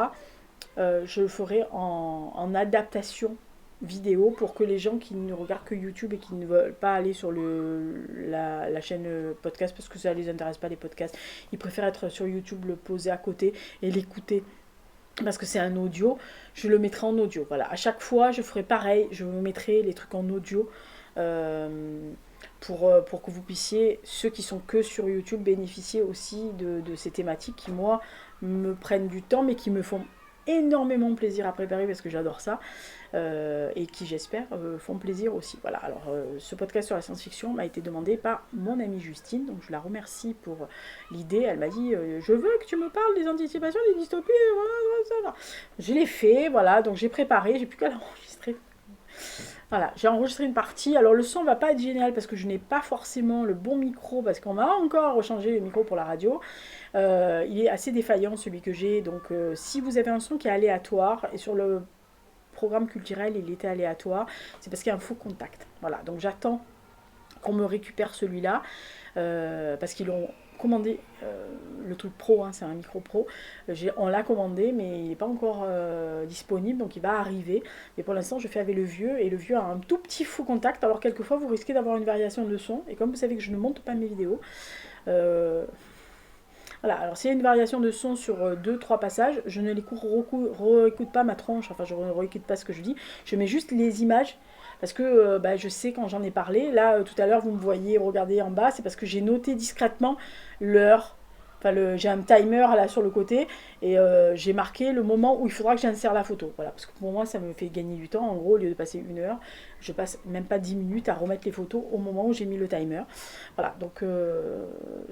Je le ferai en adaptation vidéo pour que les gens qui ne regardent que YouTube et qui ne veulent pas aller sur la chaîne podcast parce que ça ne les intéresse pas les podcasts, ils préfèrent être sur YouTube, le poser à côté et l'écouter parce que c'est un audio, je le mettrai en audio. Voilà, à chaque fois je ferai pareil, je vous mettrai les trucs en audio pour que vous puissiez, ceux qui sont que sur YouTube, bénéficier aussi de ces thématiques qui moi me prennent du temps mais qui me font énormément plaisir à préparer parce que j'adore ça et qui j'espère font plaisir aussi. Voilà, alors ce podcast sur la science-fiction m'a été demandé par mon amie Justine, donc je la remercie pour l'idée. Elle m'a dit je veux que tu me parles des anticipations des dystopies, voilà. Je l'ai fait, voilà, donc j'ai préparé, j'ai plus qu'à l'enregistrer. Voilà, j'ai enregistré une partie. Alors le son va pas être génial parce que je n'ai pas forcément le bon micro, parce qu'on m'a encore rechangé le micro pour la radio. Il est assez défaillant celui que j'ai, donc si vous avez un son qui est aléatoire, et sur le programme culturel il était aléatoire, c'est parce qu'il y a un faux contact. Voilà, donc j'attends qu'on me récupère celui-là, parce qu'ils l'ont commandé, le truc pro, c'est un micro pro, on l'a commandé mais il n'est pas encore disponible, donc il va arriver, mais pour l'instant je fais avec le vieux, et le vieux a un tout petit faux contact, alors quelquefois vous risquez d'avoir une variation de son, et comme vous savez que je ne monte pas mes vidéos, voilà, alors s'il y a une variation de son sur 2-3 passages, je ne les réécoute pas ma tronche, enfin je ne réécoute pas ce que je dis, je mets juste les images, parce que je sais quand j'en ai parlé, là tout à l'heure vous me voyez regarder en bas, c'est parce que j'ai noté discrètement l'heure, j'ai un timer là sur le côté, et j'ai marqué le moment où il faudra que j'insère la photo, voilà, parce que pour moi ça me fait gagner du temps, en gros au lieu de passer 1 heure, je passe même pas 10 minutes à remettre les photos au moment où j'ai mis le timer, voilà, donc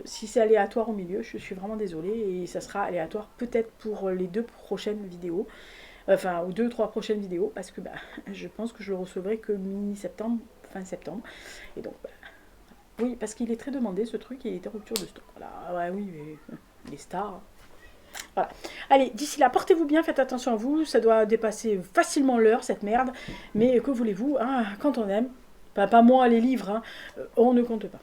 si c'est aléatoire au milieu, je suis vraiment désolée, et ça sera aléatoire peut-être pour les 2 prochaines vidéos, Enfin, aux 2-3 prochaines vidéos, parce que bah, je pense que je le recevrai que mi-septembre, fin septembre. Et donc, bah, oui, parce qu'il est très demandé ce truc et il était rupture de stock. Voilà, ouais, oui, mais les stars. Voilà. Allez, d'ici là, portez-vous bien, faites attention à vous. Ça doit dépasser facilement l'heure, cette merde. Mais que voulez-vous, hein, quand on aime, bah, pas moi les livres, hein, on ne compte pas.